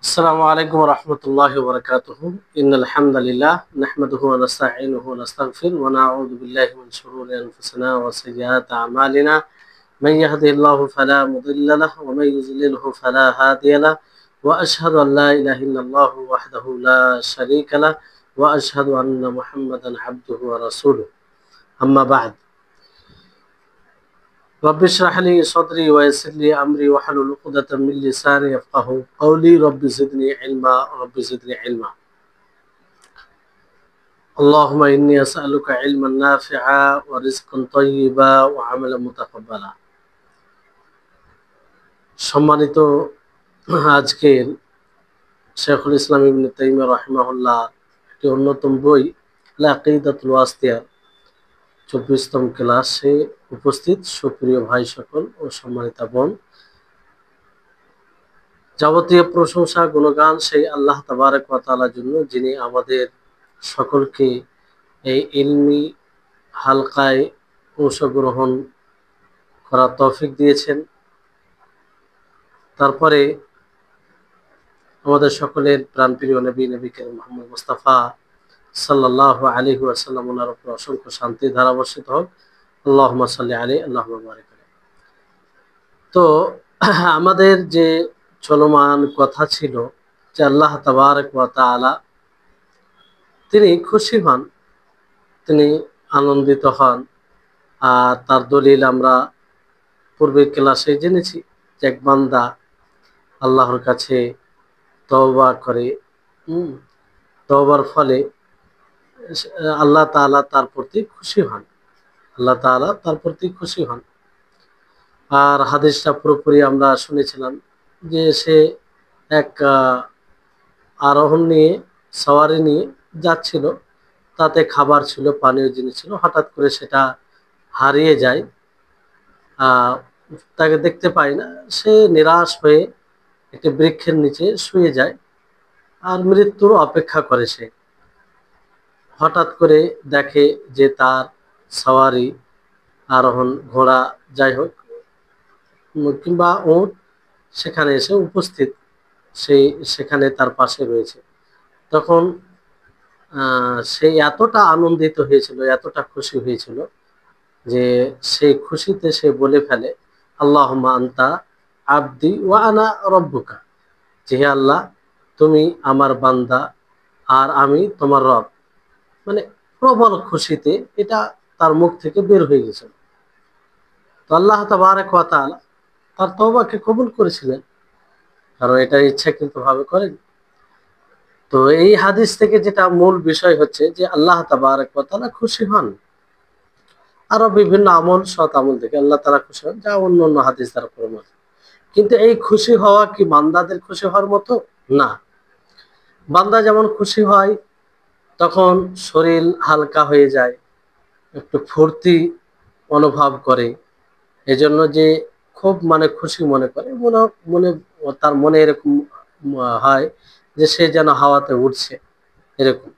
আসসালামু আলাইকুম ওয়া রাহমাতুল্লাহি ওয়া বারাকাতুহু। ইন্নাল হামদালিল্লাহ নাহমাদুহু ওয়া নাস্তাঈনুহু ওয়া নাস্তাগফিরুহু ওয়া নাউযু বিল্লাহি মিন শুরুরি আনফুসিনা ওয়া sayyiati a'malina। মান ইয়াহদিহিল্লাহু ফালা মুদিল্লা লাহু ওয়া মান ইউদ্লিলহু ফালা হাদিয়া লাহু। ওয়া আশহাদু আন লা ইলাহা ইল্লাল্লাহু ওয়াহদাহু লা শারীকা লাহু ওয়া আশহাদু আন্না মুহাম্মাদান আবদুহু ওয়া রাসূলুহু। আম্মা বা'দ। রব্বি ইশরাহ লি সাদরি ওয়া ইয়াসসির লি আমরি ওয়াহলুল উকদাতাম মিন লিসানি ইয়াফকাহু কওলি। রব্বি জিদনি ইলমা। আল্লাহুম্মা ইন্নী আসআলুকা ইলমান নাফিআ ওয়া রিজকান তাইয়্যিবা ওয়া আমালান মুতাকাব্বালা। সম্মানিত, আজকের শেখুল ইসলাম ইবনে তাইমিয়া রাহিমাহুল্লাহ একটি অন্যতম বই আল আকিদাতুল ওয়াসিতিয়া 24তম ক্লাসে উপস্থিত সুপ্রিয় ভাই সকল ও সম্মানিতা বোন, যাবতীয় প্রশংসা গুণগান সেই আল্লাহ তাবারক ওয়া তাআলার জন্য, যিনি আমাদের সকলকে এই ইলমি হালকায় অংশগ্রহণ করার তৌফিক দিয়েছেন। তারপরে আমাদের সকলের প্রাণপ্রিয় নবী করিম মুহাম্মদ মুস্তাফা সাল্লাল্লাহু আলাইহি ওয়াসাল্লাম ওনার উপর অসংখ্য শান্তি ধারা বর্ষিত হোক। আল্লাহুম্মা সাল্লি আলাইহি আল্লাহুম্মা বারিক আলাইহি। তো আমাদের যে চলমান কথা ছিল যে আল্লাহ তাবারক ওয়া তাআলা তিনি খুশি হন, তিনি আনন্দিত হন। আর তার দলিল আমরা পূর্বের ক্লাসে জেনেছি যে এক বান্দা আল্লাহর কাছে তওবা করে, তওবার ফলে আল্লাহ তাআলা তার প্রতি খুশি হন, আল্লাহ তাআলা তার প্রতি খুশি হন। আর হাদিসটা পুরোপুরি আমরা শুনেছিলাম যে সে এক আরোহণ নিয়ে, সওয়ারি নিয়ে যাচ্ছিল, তাতে খাবার ছিল, পানীয় জিনিস ছিল, হঠাৎ করে সেটা হারিয়ে যায়। তাকে দেখতে পায় না, সে নিরাশ হয়ে একটি বৃক্ষের নিচে শুয়ে যায় আর মৃত্যুর অপেক্ষা করে। সে হঠাৎ করে দেখে যে তার সওয়ারি, আরোহণ ঘোড়া যাই হোক কিংবা উট সেখানে এসে উপস্থিত, সেখানে তার পাশে রয়েছে। তখন সে এতটা আনন্দিত হয়েছিল, এতটা খুশি হয়েছিল যে সেই খুশিতে সে বলে ফেলে, আল্লাহুম্মা আনতা আবদি ওয়া আনা রব্বুকা, যে হে আল্লাহ তুমি আমার বান্দা আর আমি তোমার রব। মানে প্রবল খুশিতে এটা তার মুখ থেকে বের হয়ে গেছিল। তো আল্লাহ তাবারক ওয়া তাআলা তার তওবাকে কবুল করেছিলেন, কারণ এটা ইচ্ছাকৃতভাবে করেন। তো এই হাদিস থেকে যেটা মূল বিষয় হচ্ছে যে আল্লাহ তাবারক ওয়া তাআলা খুশি হন। আরো বিভিন্ন আমল, সৎ আমল থেকে আল্লাহ তাআলা খুশি হন, যা অন্য অন্য হাদিস দ্বারা প্রমাণিত। কিন্তু এই খুশি হওয়া কি বান্দাদের খুশি হওয়ার মতো? না। বান্দা যেমন খুশি হয় তখন শরীর হালকা হয়ে যায়, একটু ফুর্তি অনুভব করে, এজন্য যে খুব খুশি মনে করে, মনে মনে তার মনে এরকম হয় যে সে যেন হাওয়াতে উঠছে, এরকম।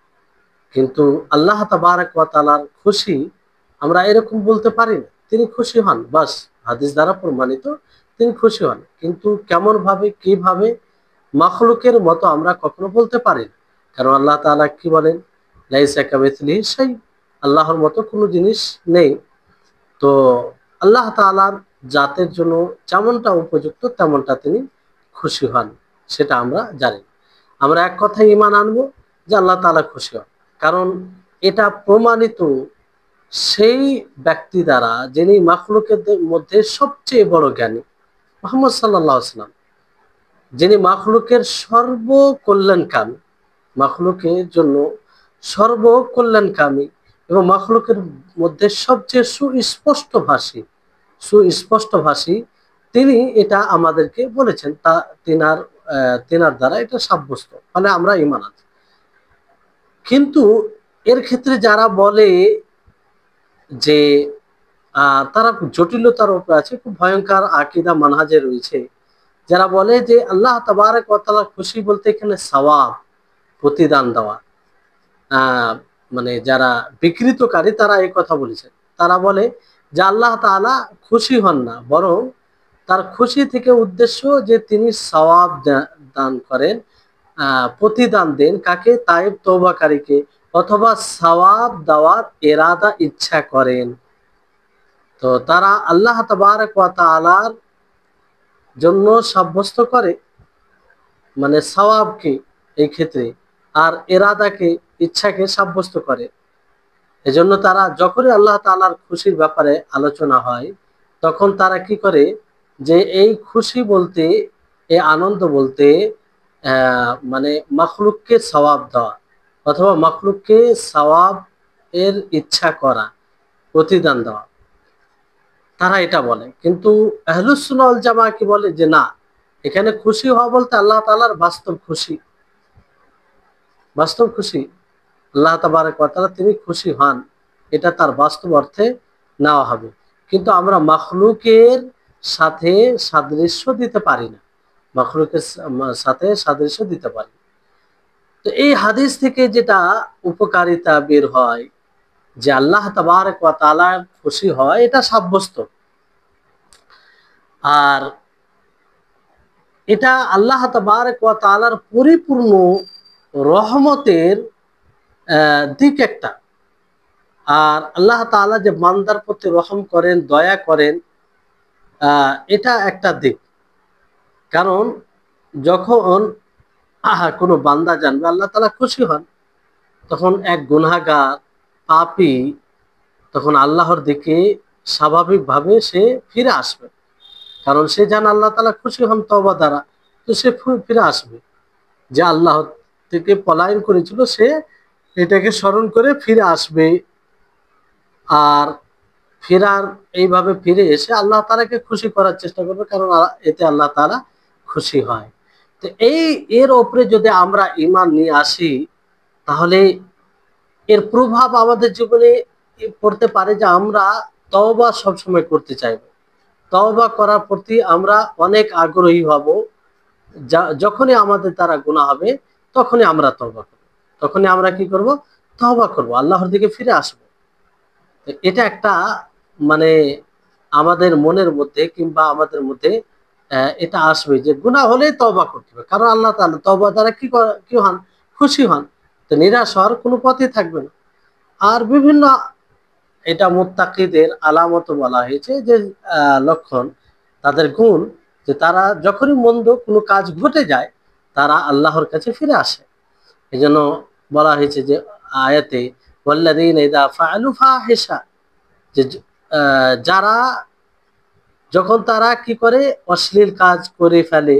কিন্তু আল্লাহ তাবারক ওয়া তাআলার খুশি আমরা এরকম বলতে পারি না। তিনি খুশি হন, বাস হাদিস দ্বারা প্রমাণিত, তিনি খুশি হন। কিন্তু কেমন ভাবে, কিভাবে, মাখলুকের মতো আমরা কখনো বলতে পারি না। কারণ আল্লাহ তাআলা কি বলেন, লাইসা কামিসলিহি শাই, আল্লাহর মতো কোনো জিনিস নেই। তো আল্লাহ তাআলার জাতের জন্য যেমনটা উপযুক্ত তেমনটা তিনি খুশি হন, সেটা আমরা জানি। আমরা এক কথায় ঈমান আনবো যে আল্লাহ তাআলা খুশি হন, কারণ এটা প্রমাণিত সেই ব্যক্তি দ্বারা যিনি মাখলুকের মধ্যে সবচেয়ে বড় জ্ঞানী, মুহাম্মদ সাল্লাল্লাহু আলাইহি ওয়াসাল্লাম, যিনি মাখলুকের সর্বকল্যাণকামী, মাখলুকের জন্য সর্বকল্যাণকামী এবং মাখলুকের মধ্যে সবচেয়ে সুস্পষ্টভাষী তিনি এটা আমাদেরকে বলেছেন। তা তিনার দ্বারা এটা সাব্যস্ত, ফলে আমরা ঈমান আনছি। কিন্তু এর ক্ষেত্রে যারা বলে যে তারা জটিলতার উপর আছে, খুব ভয়ঙ্কর আকীদা মানহাজে রয়েছে, যারা বলে যে আল্লাহ তাবারক ওয়া তাআলা খুশি বলতে এখানে সওয়াব, প্রতিদান দেওয়া। যারা বিকৃতকারী তারা এই কথা বলেছে। তারা বলে যে আল্লাহ তাআলা খুশি হন না, বরং তার খুশি থেকে উদ্দেশ্য যে তিনি সওয়াব দান করেন, প্রতিদান দেন কাকে? তাইব তওবাকারীকে, অথবা সওয়াব দেওয়ার ইরাদা ইচ্ছা করেন। তো তারা আল্লাহ তাবারক ওয়া তাআলার জন্য সাব্যস্ত করে মানে সওয়াবকে এই ক্ষেত্রে, আর ইরাদাকে ইচ্ছাকে সাব্যস্ত করে। এজন্য তারা যখনই আল্লাহ তাআলার খুশির ব্যাপারে আলোচনা হয় তখন তারা কি করে যে এই খুশি বলতে, এই আনন্দ বলতে মানে মাখলুককে সওয়াব দেওয়া অথবা মাখলুককে সওয়াব এর ইচ্ছা করা, প্রতিদান দেওয়া, তারা এটা বলে। কিন্তু আহলুস সুন্নাহ ওয়াল জামাআহ কি বলে যে না, এখানে খুশি হওয়া বলতে আল্লাহ তাআলার বাস্তব খুশি, বাস্তব খুশি আল্লাহ তাবারক ওয়া তাআলা তিনি খুশি হন, এটা তার বাস্তব অর্থে নেওয়া হবে। কিন্তু আমরা মাখলুকের সাথে সাদৃশ্য দিতে পারি না, মাখলুকের সাথে সাদৃশ্য দিতে পারি। তো এই হাদিস থেকে যেটা উপকারিতা বের হয় যে আল্লাহ তাবারক ওয়া তাআলা খুশি হয়, এটা সাব্যস্ত। আর এটা আল্লাহ তাবারক ওয়া তাআলার পরিপূর্ণ রহমতের দিক একটা। আর আল্লাহ তাআলা যে বান্দার প্রতি রহম করেন, দয়া করেন, এটা একটা দিক। কারণ যখন কোনো বান্দা জানবে আল্লাহ তাআলা খুশি হন, তখন এক গুনাহগার পাপী তখন আল্লাহর দিকে স্বাভাবিকভাবে সে ফিরে আসবে। কারণ সে জানে আল্লাহ তাআলা খুশি হন তওবা দ্বারা, তো সে ফিরে আসবে। যে আল্লাহ থেকে পলায়ন করেছিল সে এটাকে স্মরণ করে ফিরে আসবে। আর ফেরার এইভাবে ফিরে এসে আল্লাহ তাআলাকে খুশি করার চেষ্টা করবে, কারণ এতে আল্লাহ তাআলা খুশি হয়। তো এর উপরে যদি আমরা ঈমান নিয়ে আসি তাহলে এর প্রভাব আমাদের জীবনে পড়তে পারে যে আমরা তওবা সবসময় করতে চাইবো, তওবা করার প্রতি আমরা অনেক আগ্রহী হব। যখনই আমাদের দ্বারা গুনাহ হবে তখনই আমরা তওবা করব, তখনই আমরা কি করব? তওবা করব, আল্লাহর দিকে ফিরে আসব। এটা একটা মানে আমাদের মনের মধ্যে কিংবা আমাদের মধ্যে এটা আসবে যে গুনাহ হলেই তওবা করতে হবে, কারণ আল্লাহ তাআলা তওবা দ্বারা কি হন? খুশি হন। তো নিরাশ হওয়ার কোনো পথই থাকবে না। আর বিভিন্ন এটা মুত্তাকিদের আলামত বলা হয়েছে যে লক্ষণ, তাদের গুণ, যে তারা যখনই মন্দ কোনো কাজ ঘটে যায় তারা আল্লাহর কাছে ফিরে আসে। এই জন্য বলা হয়েছে যে আয়াতে ওয়াল্লাযীনা ইযা ফাআলু ফাহিশা, যে যারা যখন তারা কি করে অশ্লীল কাজ করে ফেলে,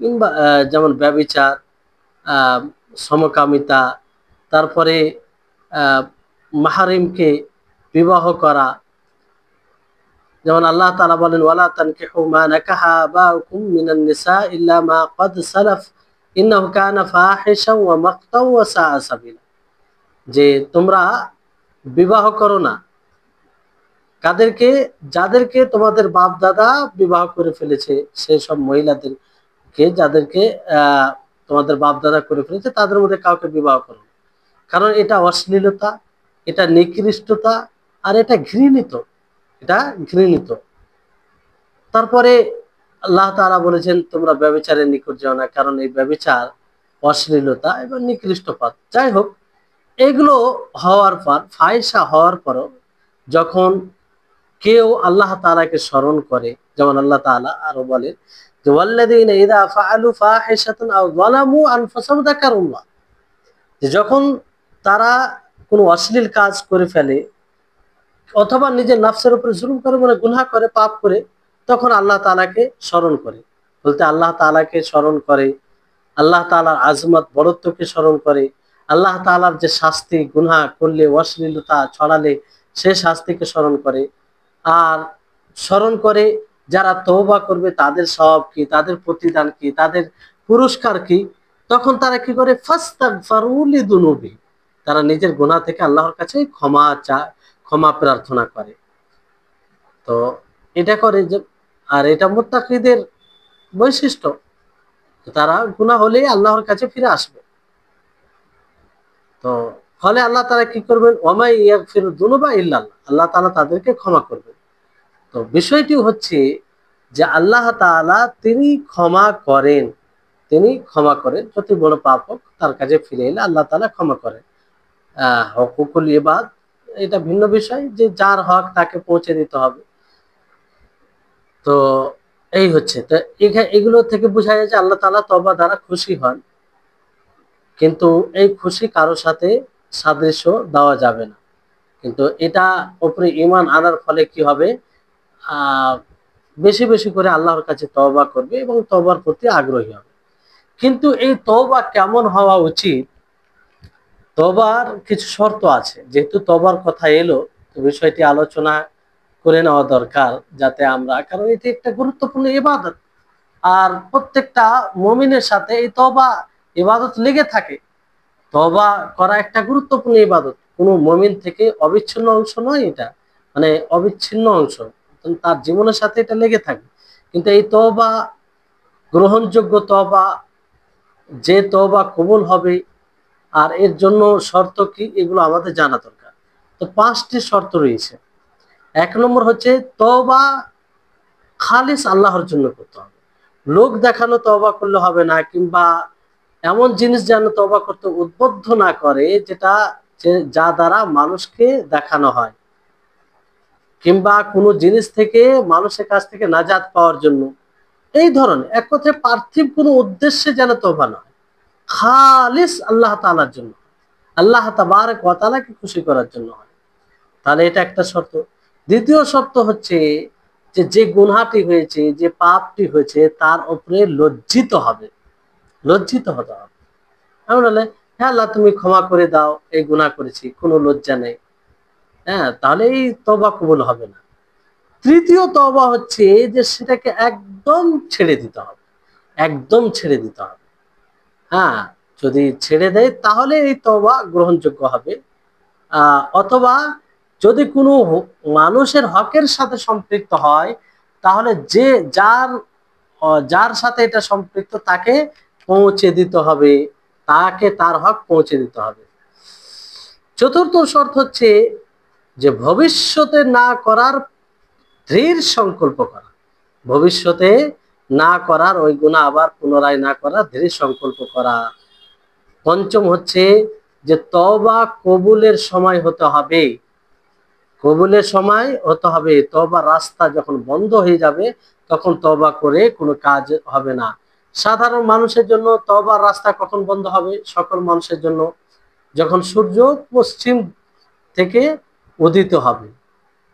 কিংবা যেমন ব্যভিচার, সমকামিতা, তারপরে মাহারিমকে বিবাহ করা, যেমন আল্লাহ তাআলা বলেন ওয়ালা তানকিহু মা নাকাহা আবাউকুম মিনান নিসা ইল্লা মা ক্বাদ সালাফ ইন্নাহু কানা ফাহিশা ওয়া মাকতাও ওয়া সাআ সাবিলা, যে তোমরা বিবাহ করো না কাদেরকে? যাদেরকে তোমাদের বাপ দাদা বিবাহ করে ফেলেছে, সেই সব মহিলাদেরকে যাদেরকে তোমাদের বাপ দাদা করে ফেলেছে তাদের মধ্যে কাউকে বিবাহ করো, কারণ এটা অশ্লীলতা, এটা নিকৃষ্টতা, আর এটা ঘৃণিত, এটা ঘৃণিত। তারপরে আল্লাহ তাআলা বলেছেন তোমরা ব্যভিচারের নিকট যাও না, কারণ এই ব্যভিচার অশ্লীলতা এবং নিকৃষ্ট পথ। যাই হোক, এগুলো হওয়ার পর, ফাহিশা হওয়ার পরও যখন কেউ আল্লাহ তাআলাকে স্মরণ করে, যেমন আল্লাহ তাআলা আরো বলেন যে ওয়াল্লাযীনা ইযা ফাআলু ফাহিশাতান আও যালামু আনফুসাহুম যাকারুল্লাহ, যে যখন তারা কোনো অশ্লীল কাজ করে ফেলে অথবা নিজের নফসের উপরে জুলুম করে, মানে গুনাহ করে, পাপ করে, তখন আল্লাহ তাআলাকে স্মরণ করে। বলতে আল্লাহ তাআলাকে স্মরণ করে, আল্লাহ তাআলার আজমত বড়ত্বকে স্মরণ করে, আল্লাহ তাআলার যে শাস্তি গুনাহ করলে, অশ্লীলতা ছড়ালে সে শাস্তিকে স্মরণ করে। আর স্মরণ করে যারা তওবা করবে তাদের সওয়াব কি, তাদের প্রতিদান কি, তাদের পুরস্কার কি, তখন তারা কি করে? ফাস্তাগফারু লিযুনুবি, তারা নিজের গুনাহ থেকে আল্লাহর কাছে ক্ষমা চায়, ক্ষমা প্রার্থনা করে। তো এটা করে যে, আর এটা মুত্তাকিদের বৈশিষ্ট্য, তারা গুনাহ হলেই আল্লাহর কাছে ফিরে আসবে। তো ফলে আল্লাহ তাআলা কি করবেন? ওয়ামাই ইয়াগফিরু যুনুবা ইল্লাল্লাহ, আল্লাহ তাআলা তাদেরকে ক্ষমা করবেন। তো বিষয়টি হচ্ছে যে আল্লাহ তাআলা তিনি ক্ষমা করেন, তিনি ক্ষমা করেন, যত বড় পাপ হোক তার কাছে ফিরে এলে আল্লাহ তাআলা ক্ষমা করেন। হকুকুল ইবাদ এটা ভিন্ন বিষয়, যে যার হক তাকে পৌঁছে দিতে হবে। তো এই হচ্ছে, তো এগুলো থেকে বোঝা যায় যে আল্লাহ তাআলা তওবা দ্বারা খুশি হন, কিন্তু এই খুশি কারোর সাথে সাদৃশ্য দেওয়া যাবে না। কিন্তু এটা উপরে ঈমান আনার ফলে কি হবে, আহ বেশি বেশি করে আল্লাহর কাছে তওবা করবে এবং তওবার প্রতি আগ্রহী হবে। কিন্তু এই তওবা কেমন হওয়া উচিত, তওবার কিছু শর্ত আছে। যেহেতু তওবার কথা এলো, তো বিষয়টি আলোচনা করে নেওয়া দরকার, যাতে আমরা, কারণ এটি একটা গুরুত্বপূর্ণ ইবাদত, আর প্রত্যেকটা মুমিনের সাথে এই তওবা ইবাদত লেগে থাকে। তওবা করা একটা গুরুত্বপূর্ণ ইবাদত, কোনো মুমিন থেকে অবিচ্ছিন্ন অংশ নয় এটা, মানে অবিচ্ছিন্ন অংশ, তার জীবনের সাথে এটা লেগে থাকে। কিন্তু এই তওবা, গ্রহণযোগ্য তওবা, যে তওবা কবুল হবে, আর এর জন্য শর্ত কি, এগুলো আমাদের জানা দরকার। তো 5টি শর্ত রয়েছে। 1 নম্বর হচ্ছে তওবা খালিস আল্লাহর জন্য করতে হবে। লোক দেখানো তওবা করলে হবে না, কিংবা এমন জিনিস যেন তওবা করতে উদ্বুদ্ধ না করে যেটা, যা দ্বারা মানুষকে দেখানো হয়, কিংবা কোনো জিনিস থেকে মানুষের কাছ থেকে নাজাত পাওয়ার জন্য, এই ধরনের এক কথায় পার্থিব কোনো উদ্দেশ্যে যেন তওবা না হয়, খালিস আল্লাহ তাআলার জন্য, আল্লাহ তাবারক ওয়া তাআলাকে খুশি করার জন্য হয়। তাহলে এটা একটা শর্ত। দ্বিতীয় শর্ত হচ্ছে যে, যে গুনাহটি হয়েছে, যে পাপটি হয়েছে, তার উপরে লজ্জিত হবে, লজ্জিত হতে হবে। এমন হলে, হ্যাঁ আল্লাহ তুমি ক্ষমা করে দাও, এই গুনাহ করেছি, কোনো লজ্জা নেই, হ্যাঁ, তাহলে এই তওবা কবুল হবে না। তৃতীয় তওবা হচ্ছে যে সেটাকে একদম ছেড়ে দিতে হবে, একদম ছেড়ে দিতে হবে। হ্যাঁ, যদি ছেড়ে দেয় তাহলে এই তওবা গ্রহণযোগ্য হবে। অথবা যদি কোনো মানুষের হকের সাথে সম্পৃক্ত হয়, তাহলে যে যার সাথে এটা সম্পৃক্ত তাকে পৌঁছে দিতে হবে, তাকে তার হক পৌঁছে দিতে হবে। চতুর্থ শর্ত হচ্ছে যে ভবিষ্যতে না করার দৃঢ় সংকল্প করা, ভবিষ্যতে না করার, ওই গুনাহ আবার পুনরায় না করার দৃঢ় সংকল্প করা। পঞ্চম হচ্ছে যে তওবা কবুলের সময় হতে হবে, কবুলের সময় হতে হবে। তওবার রাস্তা যখন বন্ধ হয়ে যাবে, তখন তওবা করে কোনো কাজ হবে না। সাধারণ মানুষের জন্য তওবার রাস্তা কখন বন্ধ হবে? সকল মানুষের জন্য যখন সূর্য পশ্চিম থেকে উদিত হবে,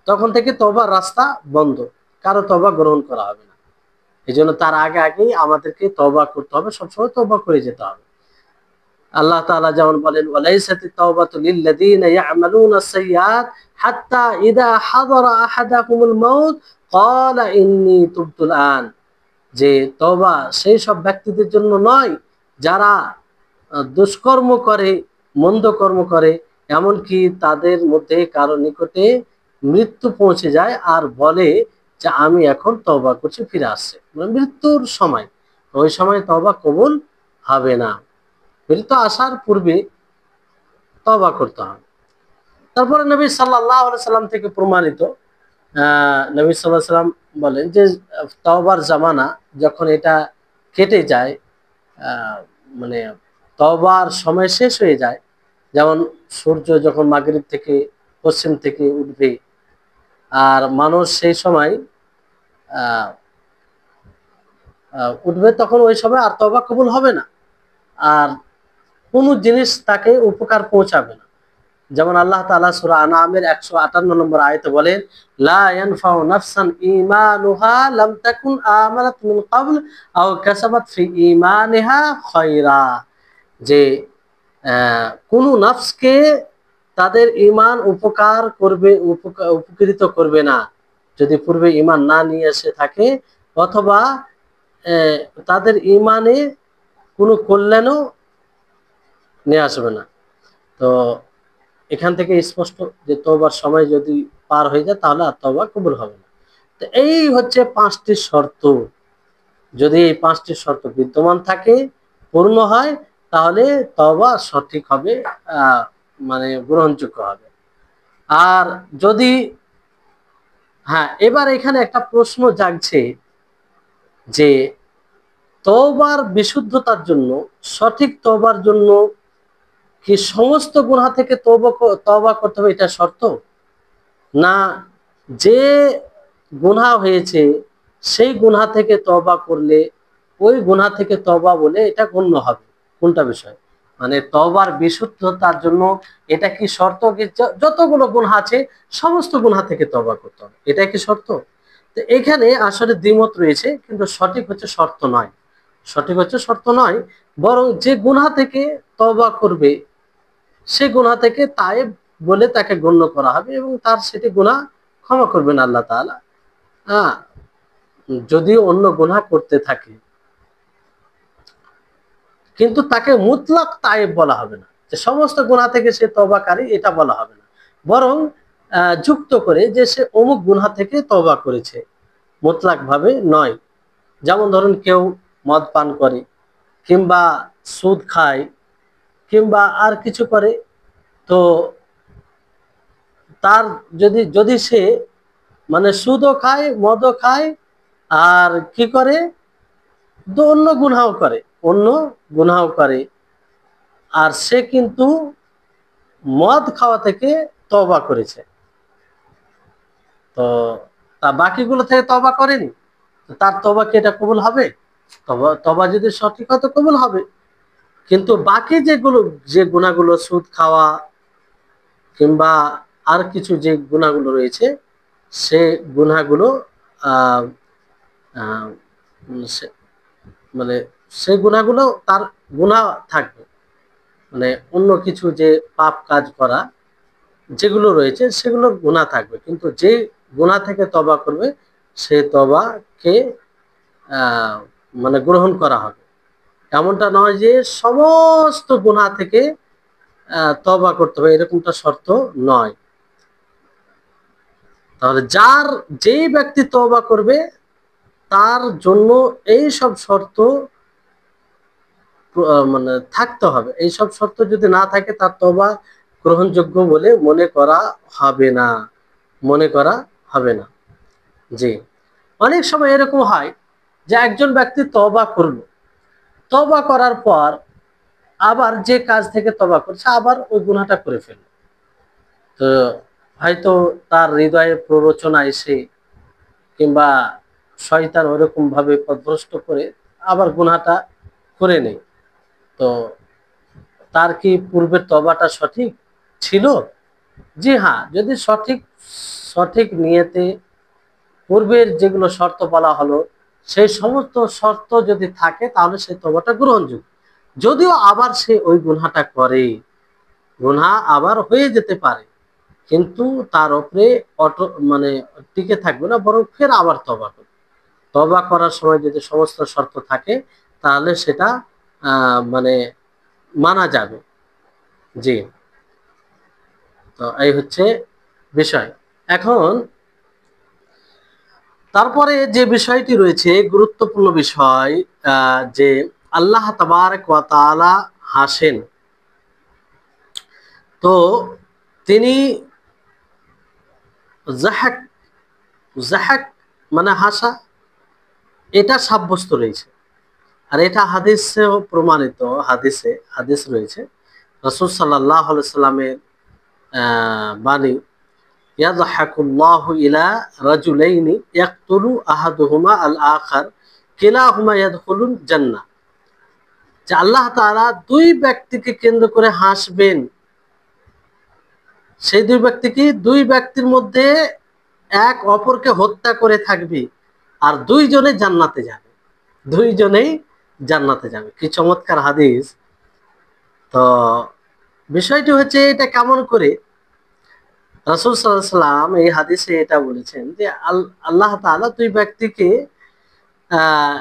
তখন থেকে তওবার রাস্তা বন্ধ, কারো তওবা গ্রহণ করা হবে না। এই জন্য তার আগে আগেই আমাদেরকে তওবা করতে হবে, সবসময় তওবা করে যেতে হবে। আল্লাহ তাআলা যেমন বলেন, ওয়ালাইসাতিত তাওবাতু লিল্লাযিনা ইয়ামালুনা আস-সাইয়্যাত হাত্তা ইযা হাদারা আহাদাকুমুল মাউত ক্বালা ইন্নী তুবতুল আন, যে তওবা সেই সব ব্যক্তিদের জন্য নয় যারা দুষ্কর্ম করে, মন্দ কর্ম করে, এমনকি তাদের মধ্যে কারো নিকটে মৃত্যু পৌঁছে যায় আর বলে যে আমি এখন তওবা করছি, ফিরে আসছে, মানে মৃত্যুর সময়, ওই সময় তওবা কবুল হবে না। মৃত্যু আসার পূর্বে তওবা করতে হবে। তারপরে নবী সাল্লাল্লাহু আলাইহি সাল্লাম থেকে প্রমাণিত, নবী সাল্লাল্লাহু আলাইহি সাল্লাম বলেন যে তওবার জামানা যখন এটা কেটে যায়, মানে তওবার সময় শেষ হয়ে যায়, যেমন সূর্য যখন মাগরিব থেকে পশ্চিম থেকে উঠবে, আর মানুষ সেই সময় উঠবে, তখন ওই সময় আর তওবা কবুল হবে না, আর কোনো জিনিস তাকে উপকার পৌঁছাবে না। যেমন আল্লাহ তাআলা সূরা আনআমের 158 নম্বর আয়াতে বলেন, লা ইয়ানফাউ নাফসান ঈমানুহা লাম তাকুন আমানাত মিন ক্বাবল আও কাসাবাত ফি ঈমানিহা খায়রা, যে কোন নফসকে তাদের ঈমান উপকার করবে, উপকৃত করবে না যদি পূর্বে ঈমান না নিয়ে এসে থাকে, অথবা তাদের ঈমানে কোনো কল্যাণও নিয়ে আসবে না। তো এখান থেকে স্পষ্ট যে তওবার সময় যদি পার হয়ে যায় তাহলে আর তওবা কবুল হবে না। তো এই হচ্ছে 5টি শর্ত। যদি এই 5টি শর্ত বিদ্যমান থাকে, পূর্ণ হয়, তাহলে তওবা সঠিক হবে, মানে গ্রহণযোগ্য হবে। আর যদি, হ্যাঁ, এবার এখানে একটা প্রশ্ন জাগছে যে তওবার বিশুদ্ধতার জন্য, সঠিক তওবার জন্য কি সমস্ত গুনাহ থেকে তওবা করতে হবে এটা শর্ত, না যে গুনাহ হয়েছে সেই গুনাহ থেকে তওবা করলে ওই গুনাহ থেকে তওবা বলে এটা গণ্য হবে? কোনটা বিষয়? মানে তওবার বিশুদ্ধতার জন্য এটা কি শর্ত, কি যতগুলো গুনাহ আছে সমস্ত গুনাহ থেকে তওবা করতে হবে, এটা কি শর্ত? তো এখানে আসলে দ্বিমত রয়েছে, কিন্তু সঠিক হচ্ছে শর্ত নয়। সঠিক হচ্ছে শর্ত নয়, বরং যে গুনাহ থেকে তওবা করবে সে গুনাহ থেকে তায়েব বলে তাকে গণ্য করা হবে এবং তার সেটি গুনাহ ক্ষমা করবেন আল্লাহ তাআলা। হ্যাঁ, যদিও অন্য গুনাহ করতে থাকে, কিন্তু তাকে মুতলাক তায়েব বলা হবে না, যে সমস্ত গুনাহ থেকে সে তওবাকারী এটা বলা হবে না, বরং যুক্ত করে যে সে অমুক গুনাহ থেকে তওবা করেছে, মুতলাক ভাবে নয়। যেমন ধরুন কেউ মদ পান করে, কিংবা সুদ খায়, কিংবা আর কিছু করে, তো তার যদি যদি সে মানে সুদও খায়, মদও খায়, আর কি করে, অন্য গুনাহও করে, অন্য গুনাহও করে, আর সে কিন্তু মদ খাওয়া থেকে তওবা করেছে, তো তা বাকিগুলো থেকে তওবা করেনি, তো তার তওবা কি এটা কবুল হবে? তওবা যদি সঠিক হয় তো কবুল হবে। কিন্তু বাকি যেগুলো, যে গুনাহগুলো, সুদ খাওয়া কিংবা আর কিছু যে গুনাহগুলো রয়েছে, সে গুনাহগুলো আহ আহ মানে সেই গুনাহগুলো তার গুনাহ থাকবে, মানে অন্য কিছু যে পাপ কাজ করা যেগুলো রয়েছে সেগুলোর গুনাহ থাকবে, কিন্তু যে গুনাহ থেকে তওবা করবে সে তওবাকে আহ মানে গ্রহণ করা হবে। এমনটা নয় যে সমস্ত গুনাহ থেকে তওবা করতে হবে, এরকমটা শর্ত নয়। তাহলে যেই ব্যক্তি তওবা করবে তার জন্য এই সব শর্ত মানে থাকতে হবে। এই সব শর্ত যদি না থাকে তার তওবা গ্রহণযোগ্য বলে মনে করা হবে না, মনে করা হবে না। জি, অনেক সময় এরকম হয় যে একজন ব্যক্তি তওবা করলো, তওবা করার পর আবার যে কাজ থেকে তওবা করছে আবার ওই গুনাহটা করে ফেললো। তো হয়তো তার হৃদয়ে প্ররোচনা এসে, কিংবা শয়তান ওরকম ভাবে পথভ্রষ্ট করে আবার গুনাহটা করে নেয়, তো তার কি পূর্বের তওবাটা সঠিক ছিল? জি হ্যাঁ, যদি সঠিক সঠিক নিয়তে পূর্বের যেগুলো শর্ত বলা হলো সেই সমস্ত শর্ত যদি থাকে তাহলে সেই তওবাটা গ্রহণযোগ্য। যদিও আবার সে ওই গুনাহটা করে, গুনাহ আবার হয়ে যেতে পারে, কিন্তু তার উপরে মানে টিকে থাকবে না, বরং ফের আবার তওবা করবে। তওবা করার সময় যদি সমস্ত শর্ত থাকে তাহলে সেটা মানে মানা যাবে। জি, তো এই হচ্ছে বিষয়। এখন তারপরে যে বিষয়টি রয়েছে গুরুত্বপূর্ণ বিষয়, যে আল্লাহ তাবারক ওয়া তাআলা হাসেন, তো তিনি জাহাক, জাহাক মানে হাসা, এটা সাব্যস্ত রয়েছে, আর এটা হাদিসেও প্রমাণিত। হাদিস রয়েছে, রাসূল সাল্লাল্লাহু আলাইহি সাল্লামের বাণী, ইয়াদহাকুল্লাহু ইলা রাজুলাইনি ইয়াকতুলু আহাদুহুমা আল আখার কিলাহুমা ইয়াদখুলুল জান্নাহ, যে আল্লাহ তাআলা দুই ব্যক্তিকে কেন্দ্র করে হাসবেন। সেই দুই ব্যক্তি কি, দুই ব্যক্তির মধ্যে এক অপরকে হত্যা করে থাকবে আর দুইজনে জান্নাতে যাবে, দুইজনেই জান্নাতে যাবে। কি চমৎকার হাদিস! তো বিষয়টি হচ্ছে এটা কেমন করে, রাসূল সাল্লাল্লাহু আলাইহি সাল্লাম এই হাদিসে এটা বলেছেন যে আল্লাহ তাআলা দুই ব্যক্তিকে আহ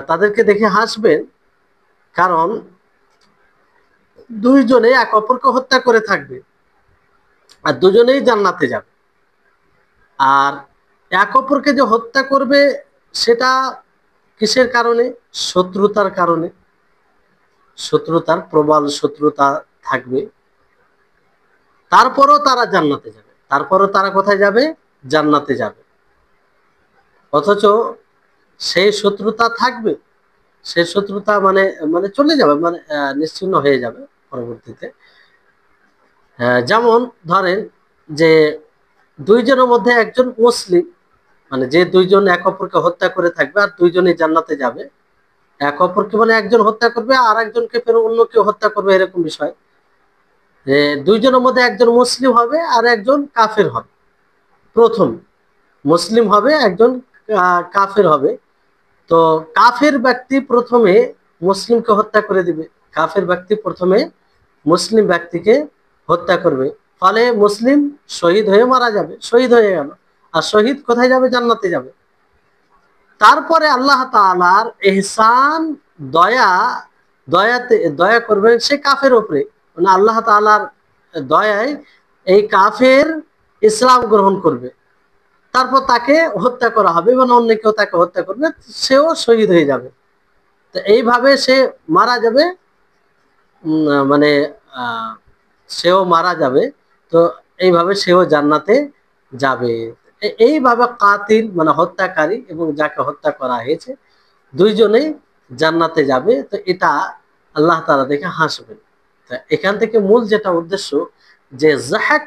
তাদেরকে দেখে হাসবেন, কারণ দুইজনে এক অপরকে হত্যা করে থাকবে আর দুজনেই জান্নাতে যাবে। আর এক অপরকে যে হত্যা করবে সেটা কিসের কারণে? শত্রুতার কারণে, শত্রুতার প্রবল শত্রুতা থাকবে। তারপরও তারা জান্নাতে যাবে, তারপরও তারা কোথায় যাবে? জান্নাতে যাবে। অথচ সেই শত্রুতা থাকবে, সে শত্রুতা মানে মানে চলে যাবে, মানে নিশ্চিহ্ন হয়ে যাবে পরবর্তীতে। যেমন ধরেন যে দুইজনের মধ্যে একজন মুসলিম, মানে যে দুইজন এক অপরকে হত্যা করে থাকবে আর দুইজনই জান্নাতে যাবে, এক অপরকে মানে একজন হত্যা করবে আর একজনকে ফের অন্য কেউ হত্যা করবে, এরকম বিষয়। যে দুইজনের মধ্যে একজন মুসলিম হবে আর একজন কাফের হবে, প্রথম মুসলিম হবে, একজন কাফের হবে। তো কাফের ব্যক্তি প্রথমে মুসলিমকে হত্যা করে দিবে, কাফের ব্যক্তি প্রথমে মুসলিম ব্যক্তিকে হত্যা করবে, ফলে মুসলিম শহীদ হয়ে মারা যাবে, শহীদ হয়ে গেল। আর শহীদ কোথায় যাবে? জান্নাতে যাবে। তারপরে আল্লাহ তাআলার ইহসান, দয়া, দয়া করবেন সে কাফের উপরে, মানে আল্লাহ তাআলার দয়ায় এই কাফের ইসলাম গ্রহণ করবে, তারপর তাকে হত্যা করা হবে এবং অন্য কেউ তাকে হত্যা করবে, সেও শহীদ হয়ে যাবে। তো এইভাবে সে মারা যাবে, মানে আহ, সেও মারা যাবে। তো এইভাবে সেও জান্নাতে যাবে। এইভাবে কাতিল মানে হত্যাকারী এবং যাকে হত্যা করা হয়েছে দুইজনেই জান্নাতে যাবে। তো এটা আল্লাহ তাআলা দেখে হাসবেন। তো এখান থেকে মূল যেটা উদ্দেশ্য, যে যাহাক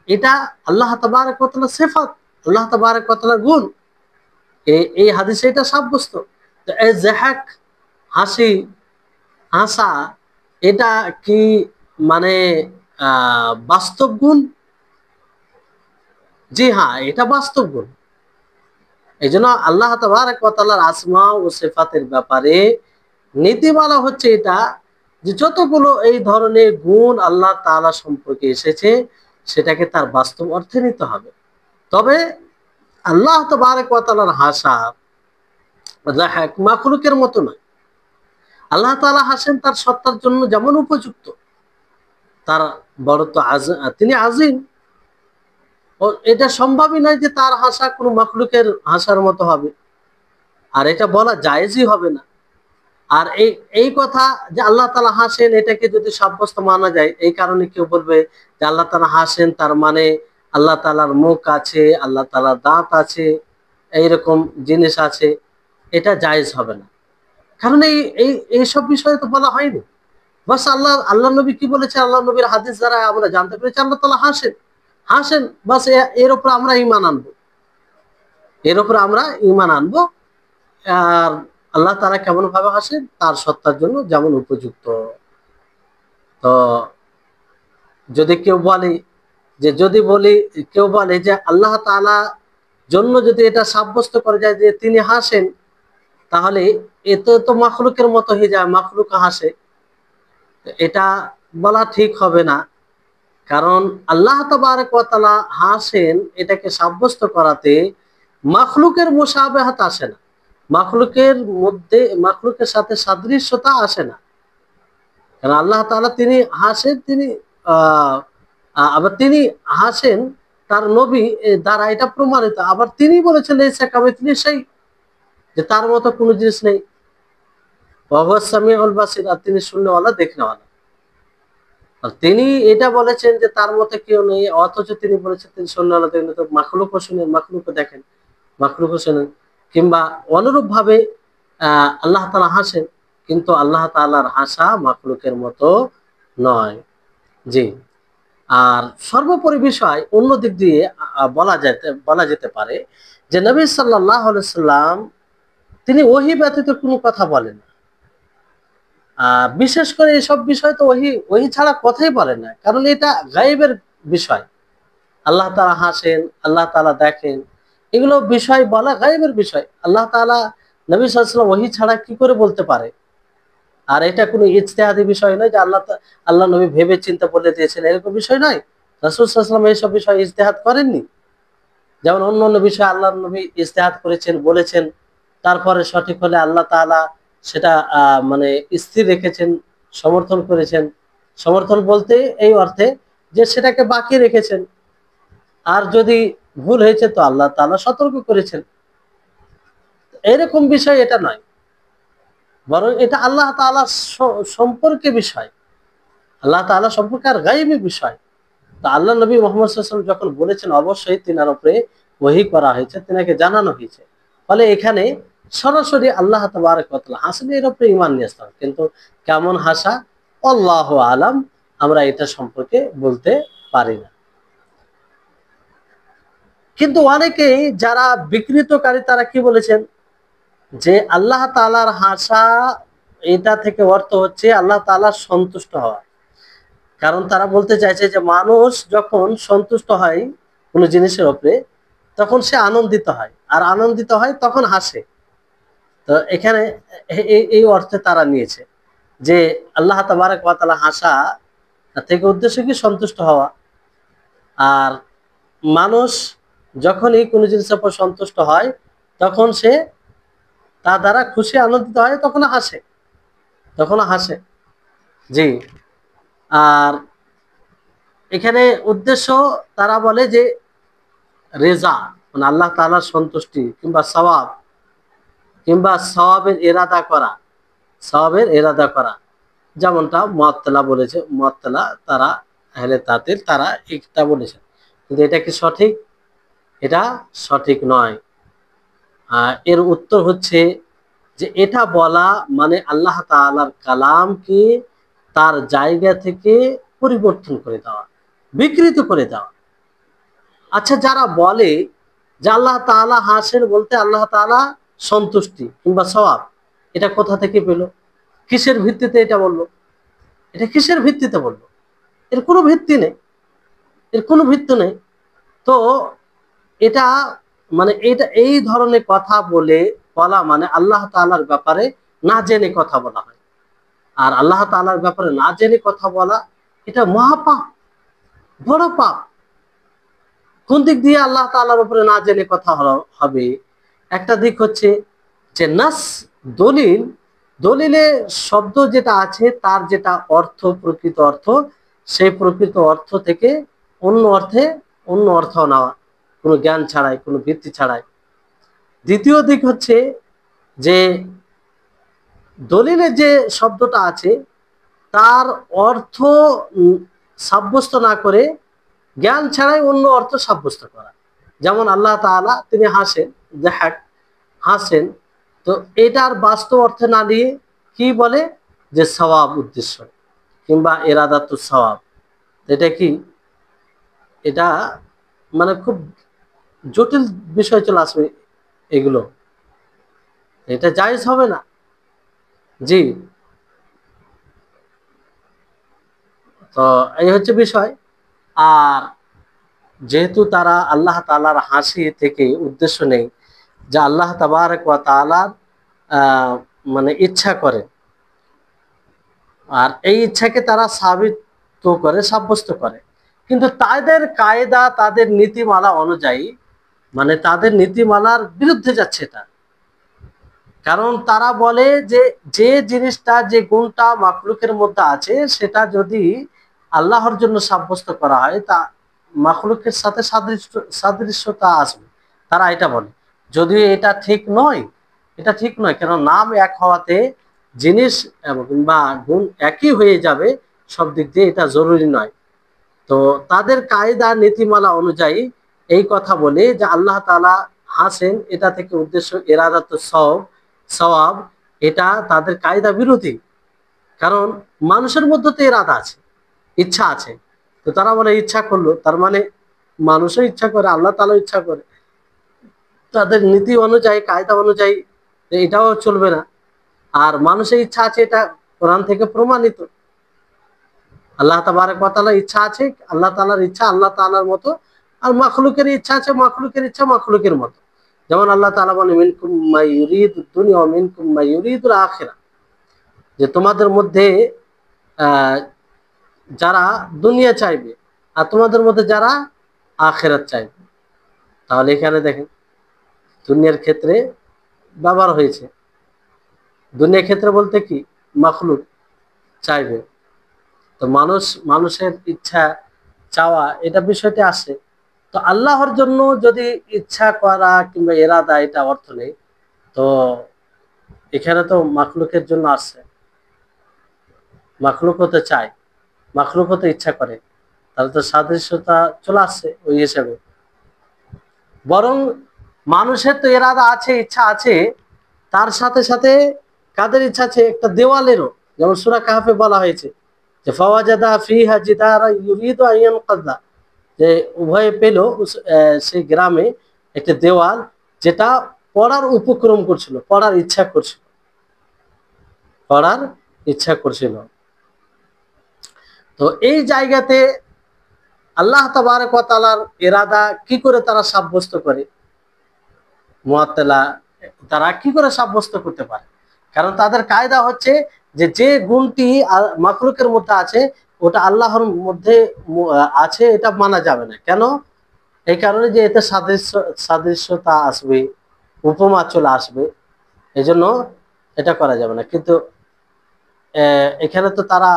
এটা আল্লাহ তাবারক ওয়া তাআলার সিফাত, আল্লাহ তাবারক ওয়া তাআলার গুণ, এই হাদিসে এটা সাব্যস্ত। তো এই যাহাক, হাসি, হাসা, এটা কি মানে বাস্তব গুণ? জি হ্যাঁ, এটা বাস্তব গুণ। এই জন্য আল্লাহ তাবারক ওয়া তাআলার আসমা ও সিফাতের ব্যাপারে নীতিমালা হচ্ছে এটা, যে যতগুলো এই ধরনের গুণ আল্লাহ তাআলা সম্পর্কে এসেছে সেটাকে তার বাস্তব অর্থে নিতে হবে। তবে আল্লাহ তাবারক ওয়া তাআলার হাসা মাখলুকের মতো নয়। আল্লাহ তাআলা হাসেন তার সত্তার জন্য যেমন উপযুক্ত, তার বড়ত্ব তিনি আজিম, ও এটা সম্ভবই নয় যে তার হাসা কোনো মাখলুকের হাসার মতো হবে, আর এটা বলা জায়েজই হবে না। আর এই এই কথা যে আল্লাহ তাআলা হাসেন, এটাকে যদি সাব্যস্ত মানা যায়, এই কারণে কেউ বলবে যে আল্লাহ তাআলা হাসেন তার মানে আল্লাহ তাআলার মুখ আছে, আল্লাহ তাআলার দাঁত আছে, এইরকম জিনিস আছে, এটা জায়েজ হবে না। কারণ এই এই এইসব বিষয়ে তো বলা হয়নি। বাস আল্লাহ নবী কি বলেছে, আল্লাহ নবীর হাদিস দ্বারা আমরা জানতে পেরেছি আল্লাহ তাআলা হাসেন, হাসেন, বাস এর উপর আমরা ঈমান আনবো, এর উপর আমরা ঈমান আনবো। আর আল্লাহ তাআলা কেমন ভাবে হাসেন, তার সত্তার জন্য যেমন উপযুক্ত। তো যদি কেউ বলে, যে যদি বলি, কেউ বলে যে আল্লাহ তাআলা জন্য যদি এটা সাব্যস্ত করে যায় যে তিনি হাসেন, তাহলে এতে তো মাখলুকের মতো হয়ে যায়, মাখলুক হাসে, এটা বলা ঠিক হবে না। কারণ আল্লাহ তাবারক ওয়া তাআলা হাসেন এটাকে সাব্যস্ত করাতে মাখলুকের মুশাবাহাত আসে না, মাখলুকের মধ্যে মাখলুকের সাথে সাদৃশ্যতা আসে না। কারণ আল্লাহ তাআলা তিনি হাসেন, তিনি আবার তিনি হাসেন তার নবী দ্বারা এটা প্রমাণিত। আবার তিনি বলেছেন লাইসা কামিথলিহি শাই, যে তার মতো কোনো জিনিস নেই। ওয়া হুয়াস সামিউল বাসির, আর তিনি শুননেওয়ালা, দেখনেওয়ালা। আর তিনি এটা বলেছেন যে তার মতো কেউ নেই, অথচ তিনি বলেছেন তিনি শুননেওয়ালা, দেখেন। তো মাখলুকও শুনেন, মাখলুকও দেখেন, মাখলুকও শোনেন। কিংবা অনুরূপ ভাবে আল্লাহ তাআলা হাসেন, কিন্তু আল্লাহ তাআলার হাসা মাখলুকের মতো নয়। জি। আর সর্বোপরি বিষয় অন্য দিক দিয়ে বলা যেতে পারে যে নবী সাল্লাল্লাহু আলাইহি সাল্লাম তিনি ওহী ব্যতীত কোনো কথা বলেন না। বিশেষ করে এসব বিষয় তো ওহী ওহী ছাড়া কথাই বলেন না, কারণ এটা গায়েবের বিষয়। আল্লাহ তাআলা হাসেন, আল্লাহ তাআলা দেখেন, এগুলো বিষয় বলা গায়েবের বিষয়। আল্লাহ তাআলা নবী সাল্লাল্লাহু আলাইহি ওয়াসাল্লাম ওহী ছাড়া কি করে বলতে পারে? আর এটা কোনো ইজতিহাদি বিষয় নয় যে আল্লাহ নবী ভেবে চিন্তে বলে দিয়েছেন, এরকম বিষয় নয়। রাসূল সাল্লাল্লাহু আলাইহি ওয়াসাল্লাম এইসব বিষয় ইজতিহাদ করেননি। যেমন অন্য অন্য বিষয়ে আল্লাহ নবী ইজতিহাদ করেছেন, বলেছেন, তারপরে সঠিক হলে আল্লাহ তাআলা সেটা মানে স্থির রেখেছেন, সমর্থন করেছেন। সমর্থন বলতে এই অর্থে যে সেটাকে বাকি রেখেছেন, আর যদি ভুল হয়েছে তো আল্লাহ তাআলা সতর্ক করেছেন। এরকম বিষয় এটা নয়, বরং এটা আল্লাহ তাআলা সম্পর্কে বিষয়, আল্লাহ তাআলা সম্পর্কে আর গায়েবী বিষয়। তো আল্লাহ নবী মুহাম্মদ সাল্লাল্লাহু আলাইহি ওয়াসাল্লাম যখন বলেছেন, অবশ্যই তিনার উপরে ওহী করা হয়েছে, তিনাকে জানানো হয়েছে। ফলে এখানে সরাসরি আল্লাহ তাবারক ওয়া তাআলা হাসেন, এর উপরে ঈমান নিয়ে আসতে হবে। কিন্তু কেমন হাসা, আল্লাহু আলাম, আমরা এটা সম্পর্কে বলতে পারি না। কিন্তু অনেকেই যারা বিকৃতকারী তারা কি বলেছেন যে আল্লাহ তাআলার হাসা, এটা থেকে অর্থ হচ্ছে আল্লাহ তাআলার সন্তুষ্ট হওয়া। কারণ তারা বলতে চাইছে যে মানুষ যখন সন্তুষ্ট হয় কোনো জিনিসের উপরে, তখন সে আনন্দিত হয়, আর আনন্দিত হয় তখন হাসে। তো এখানে এই অর্থে তারা নিয়েছে যে আল্লাহ তাবারক ওয়া তাআলা হাসা থেকে উদ্দেশ্য কি সন্তুষ্ট হওয়া। আর মানুষ যখনই কোনো জিনিসের উপর সন্তুষ্ট হয় তখন সে তা দ্বারা খুশি আনন্দিত হয়, তখন হাসে। জি। আর এখানে উদ্দেশ্য তারা বলে যে রেজা, মানে আল্লাহ তাআলার সন্তুষ্টি, কিংবা সওয়াব, কিংবা সওয়াবের এরাদা করা। যেমনটা মুআত্তিলা বলেছে, মুআত্তিলা তারা আহলে তাতিল তারা এটা বলেছে। কিন্তু এটা কি সঠিক? এটা সঠিক নয়। এর উত্তর হচ্ছে যে এটা বলা মানে আল্লাহ তাআলার কালামকে তার জায়গা থেকে পরিবর্তন করে দেওয়া, বিকৃত করে দেওয়া। আচ্ছা, যারা বলে যে আল্লাহ তাআলা হাসেন বলতে আল্লাহ তাআলা সন্তুষ্টি কিংবা সওয়াব, এটা কোথা থেকে পেল? কিসের ভিত্তিতে এটা বললো? এটা কিসের ভিত্তিতে বললো? এর কোনো ভিত্তি নেই, এর কোনো ভিত্তি নেই। তো এটা মানে এটা এই ধরনের কথা বলা মানে আল্লাহ তাআলার ব্যাপারে না জেনে কথা বলা হয়। আর আল্লাহ তাআলার ব্যাপারে না জেনে কথা বলা, এটা মহাপাপ, বড় পাপ। কোন দিক দিয়ে আল্লাহ তাআলার উপরে না জেনে কথা হবে? একটা দিক হচ্ছে যে নাস, দলিল, দলিলে শব্দ যেটা আছে তার যেটা অর্থ, প্রকৃত অর্থ, সেই প্রকৃত অর্থ থেকে অন্য অর্থ নেওয়া, কোনো জ্ঞান ছাড়াই, কোনো ভিত্তি ছাড়াই। দ্বিতীয় দিক হচ্ছে যে দলিলে যে শব্দটা আছে তার অর্থ সাব্যস্ত না করে জ্ঞান ছাড়াই অন্য অর্থ সাব্যস্ত করা। যেমন আল্লাহ তাআলা তিনি হাসেন, হাসেন, তো এটার বাস্তব অর্থে না নিয়ে কি বলে যে সওয়াব উদ্দেশ্য, কিংবা এরাদাতু সওয়াব। এটা কি? এটা মানে খুব জটিল বিষয় চলে আসবে এগুলো, এটা জায়েজ হবে না। জি। তো এই হচ্ছে বিষয়। আর যেহেতু তারা আল্লাহ তাআলার হাসি থেকে উদ্দেশ্য নেই যে আল্লাহ তাবারক ওয়া তাআলার মানে ইচ্ছা করে, আর এই ইচ্ছাকে তারা সাব্যস্ত করে, কিন্তু তাদের কায়দা, তাদের নীতিমালা অনুযায়ী, মানে তাদের নীতিমালার বিরুদ্ধে যাচ্ছে এটা। কারণ তারা বলে যে যে জিনিসটা, যে গুণটা মাখলুকের মধ্যে আছে, সেটা যদি আল্লাহর জন্য সাব্যস্ত করা হয় তা মাখলুকের সাথে সাদৃশ্যতা আসবে, তারা এটা বলে। যদিও এটা ঠিক নয়, এটা ঠিক নয়। কেন? নাম এক হওয়াতে জিনিস বা গুণ একই হয়ে যাবে সব দিক দিয়ে, এটা জরুরি নয়। তো তাদের কায়দা নীতিমালা অনুযায়ী এই কথা বলে যে আল্লাহ তাআলা হাসেন, এটা থেকে উদ্দেশ্য ইরাদাতু সওয়াব, এটা তাদের কায়দা বিরোধী। কারণ মানুষের মধ্যে তো ইরাদা আছে, ইচ্ছা আছে। তো তারা বলে ইচ্ছা করলো, তার মানে মানুষও ইচ্ছা করে, আল্লাহ তাআলা ইচ্ছা করে। তাদের নীতি অনুযায়ী, কায়দা অনুযায়ী এটাও চলবে না। আর মানুষের ইচ্ছা আছে, এটা কোরআন থেকে প্রমাণিত। আল্লাহ তাবারক ওয়া তাআলার ইচ্ছা আছে, আল্লাহ তাআলার ইচ্ছা আল্লাহ তাআলার মতো, আর মাখলুকের ইচ্ছা আছে, মাখলুকের ইচ্ছা মাখলুকের মতো। যেমন আল্লাহ তাআলা বলেন মিনকুম মাই ইউরিদুদ দুনিয়া ওয়া মিনকুম মাই ইউরিদুল আখিরাহ, যে তোমাদের মধ্যে যারা দুনিয়া চাইবে আর তোমাদের মধ্যে যারা আখিরাত চাইবে। তাহলে এখানে দেখেন দুনিয়ার ক্ষেত্রে ব্যবহার হয়েছে। দুনিয়ার ক্ষেত্রে বলতে কি? মাখলুক চাইবে। তো মানুষের ইচ্ছা চাওয়া, এটা বিষয়টি আসে। তো আল্লাহর জন্য যদি ইচ্ছা করা কিংবা এরাদা, এটা অর্থ নেই, তো এখানে তো মাখলুকের জন্য আসছে। মাখলুক হতে চায়, মাখলুক হতে ইচ্ছা করে, তাহলে তো সাদৃশ্যতা চলে আসছে ওই হিসাবে। বরং মানুষের তো এরাদা আছে, ইচ্ছা আছে, তার সাথে সাথে কাদের ইচ্ছা আছে একটা দেওয়ালেরও, যেমন সূরা কাহফে বলা হয়েছে যে ফাওয়াজাদা ফিহা জিদারা ইউরিদু আন ইয়ানকাযা, যে উভয়ে পেল সেই গ্রামে একটা দেওয়াল যেটা পড়ার উপক্রম করছিল, পড়ার ইচ্ছা করছিল, পড়ার ইচ্ছা করছিল। তো এই জায়গাতে আল্লাহ তাবারক ওয়া তাআলার ইরাদা কি করে তারা সাব্যস্ত করে, মুআত্তিলা তারা কি করে সাব্যস্ত করতে পারে? কারণ তাদের কায়দা হচ্ছে যে যে গুণটি মাখলুকের মধ্যে আছে ওটা আল্লাহর মধ্যে আছে, এটা মানা যাবে না। কেন? এই কারণে যে এতে সাদৃশ্যতা আসবে, উপমা চলে আসবে, এই জন্য এটা করা যাবে না। কিন্তু এখানে তো তারা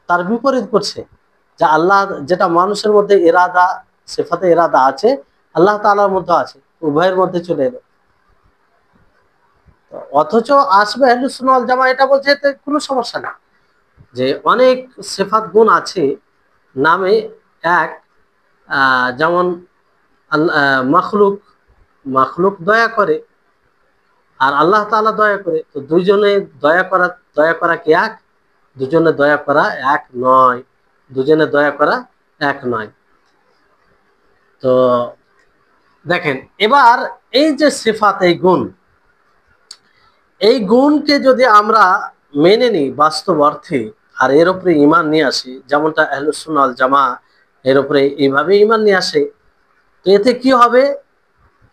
তার বিপরীত করছে, যে আল্লাহ যেটা মানুষের মধ্যে ইরাদা, সিফাতে ইরাদা আছে, আল্লাহ তাআলার মধ্যে আছে, উভয়ের মধ্যে চলে এলো। অথচ আসবে আহলুস সুন্নাহ ওয়াল জামাআহ এটা বলছে এতে কোনো সমস্যা না, যে অনেক সিফাত গুণ আছে নামে এক, যেমন মাখলুক, মাখলুক দয়া করে আর আল্লাহ তাআলা দয়া করে, তো দুইজনে দয়া করা কি এক? দুজনে দয়া করা এক নয়, দুজনে দয়া করা এক নয়। তো দেখেন এবার এই যে সিফাত, এই গুণ, এই গুণকে যদি আমরা মেনে নিই বাস্তব অর্থে আর এর উপরে ঈমান নিয়ে আসি, যেমনটা আহলুস সুন্নাহ ওয়াল জামাআহ এর উপরে এইভাবে ঈমান নিয়ে আসে, তো এতে কি হবে?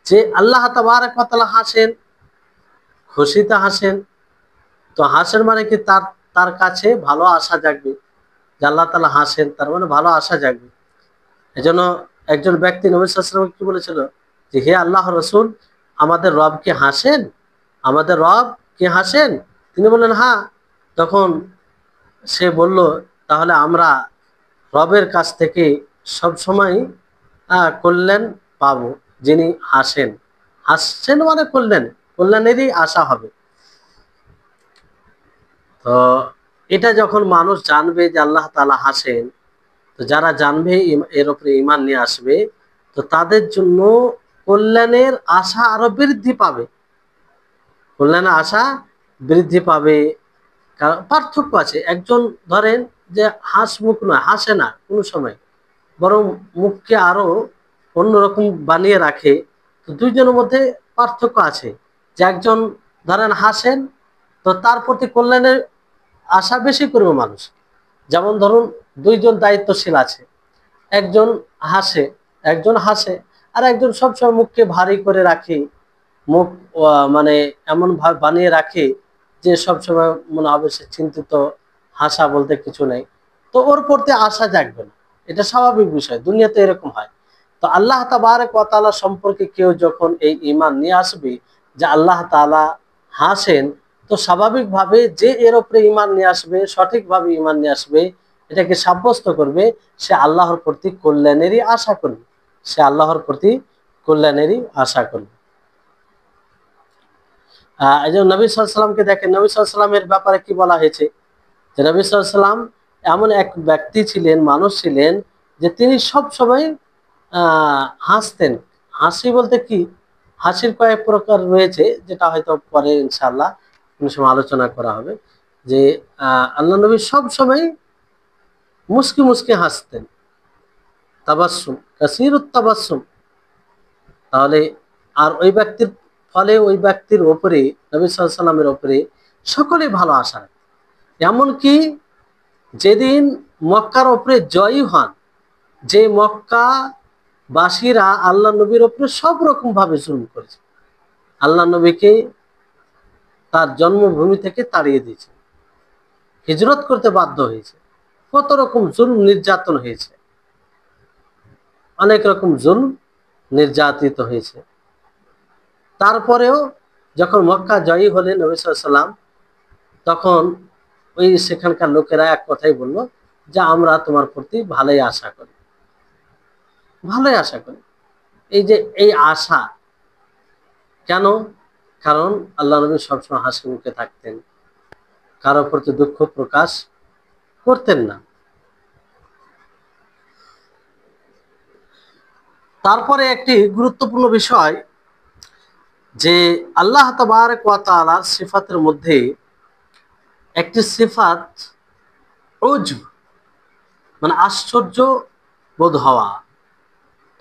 যে আল্লাহ তাবারক ওয়া তাআলা হাসেন, খুশিতে হাসেন। তো হাসেন মানে কি? তার তার কাছে ভালো আশা জাগবে, যে আল্লাহ তাআলা হাসেন তার মানে ভালো আশা জাগবে। এজন্য একজন ব্যক্তি নবী সাল্লাল্লাহু আলাইহি ওয়াসাল্লাম কি বলেছিল যে হে আল্লাহর রাসূল, আমাদের রব কি হাসেন? আমাদের রব কি হাসেন? তিনি বললেন হ্যাঁ। তখন সে বলল তাহলে আমরা রবের কাছ থেকে সব সময় কল্যাণ পাবো, যিনি হাসেন। হাসছেন মানে কল্যাণ, কল্যাণেরই আশা হবে। তো এটা যখন মানুষ জানবে যে আল্লাহ তাআলা হাসেন, তো যারা জানবে এর উপরে ঈমান নিয়ে আসবে, তো তাদের জন্য কল্যাণের আশা আরো বৃদ্ধি পাবে, কল্যাণের আশা বৃদ্ধি পাবে। কারণ পার্থক্য আছে, একজন ধরেন যে হাসমুখ নয়, হাসে না কোনো সময়, বরং মুখকে আরো অন্যরকম বানিয়ে রাখে, তো দুইজনের মধ্যে পার্থক্য আছে। যে একজন ধরেন হাসেন, তো তার প্রতি কল্যাণের আশা বেশি করবে মানুষ। যেমন ধরুন দুইজন দায়িত্বশীল আছে, একজন হাসে, একজন হাসে, আর একজন সবসময় মুখকে ভারী করে রাখে, মুখ মানে এমন ভাবে বানিয়ে রাখে যে সবসময় মনে হবে সে চিন্তিত, হাসা বলতে কিছু নেই, তো ওর প্রতি আশা জাগবে না। এটা স্বাভাবিক বিষয়, দুনিয়াতে এরকম হয়। তো আল্লাহ তাবারক ওয়া তাআলা সম্পর্কে কেউ যখন এই ঈমান নিয়ে আসবে যে আল্লাহ তাআলা হাসেন, তো স্বাভাবিকভাবে যে এর উপরে ঈমান নিয়ে আসবে, সঠিকভাবে ঈমান নিয়ে আসবে, এটাকে সাব্যস্ত করবে, সে আল্লাহর প্রতি কল্যাণেরই আশা করবে, সে আল্লাহর প্রতি কল্যাণেরই আশা করবে। এই যে নবী সাল্লাল্লাহু আলাইহি ওয়াসাল্লামকে দেখেন, নবী সাল্লাল্লাহু আলাইহি ওয়াসাল্লামের ব্যাপারে কি বলা হয়েছে? যে নবী সাল্লাল্লাহু আলাইহি ওয়াসাল্লাম এমন এক ব্যক্তি ছিলেন, মানুষ ছিলেন, যে তিনি সব সময় হাসতেন। হাসি বলতে কি? হাসির কয়েক প্রকার রয়েছে, যেটা হয়তো পরে ইনশাআল্লাহ কোনো সময় আলোচনা করা হবে। যে আল্লাহ নবী সব সময় মুস্কি মুস্কি হাসতেন, তাবাসসুম, কাসীরুত তাবাসসুম। তাহলে আর ওই ব্যক্তির ফলে ওই ব্যক্তির ওপরে, নবী সাল্লাল্লাহু আলাইহি ওয়াসাল্লামের ওপরে সকলেই ভালো আশা রাখে। এমনকি যেদিন মক্কার ওপরে জয়ী হন, যে মক্কা বাসীরা আল্লাহ নবীর ওপরে সব রকম ভাবে জুলুম করেছে, আল্লাহ নবীকে তার জন্মভূমি থেকে তাড়িয়ে দিয়েছে, হিজরত করতে বাধ্য হয়েছে, কত রকম জুলুম নির্যাতন হয়েছে, অনেক রকম জুলুম নির্যাতিত হয়েছে। তারপরেও যখন মক্কা জয়ী হলেন নবী সাল্লাল্লাহু আলাইহি ওয়াসাল্লাম, তখন ওই সেখানকার লোকেরা এক কথাই বলল যে আমরা তোমার প্রতি ভালোই আশা করি, ভালোই আশা করি। এই যে এই আশা কেন? কারণ আল্লাহ নবী সবসময় হাসি মুখে থাকতেন, কারো প্রতি দুঃখ প্রকাশ করতেন না। তারপরে একটি গুরুত্বপূর্ণ বিষয়, যে আল্লাহ তাবারক ওয়া তাআলার সিফাতের মধ্যে একটি সিফাত উজব, মানে আশ্চর্য বোধ হওয়া।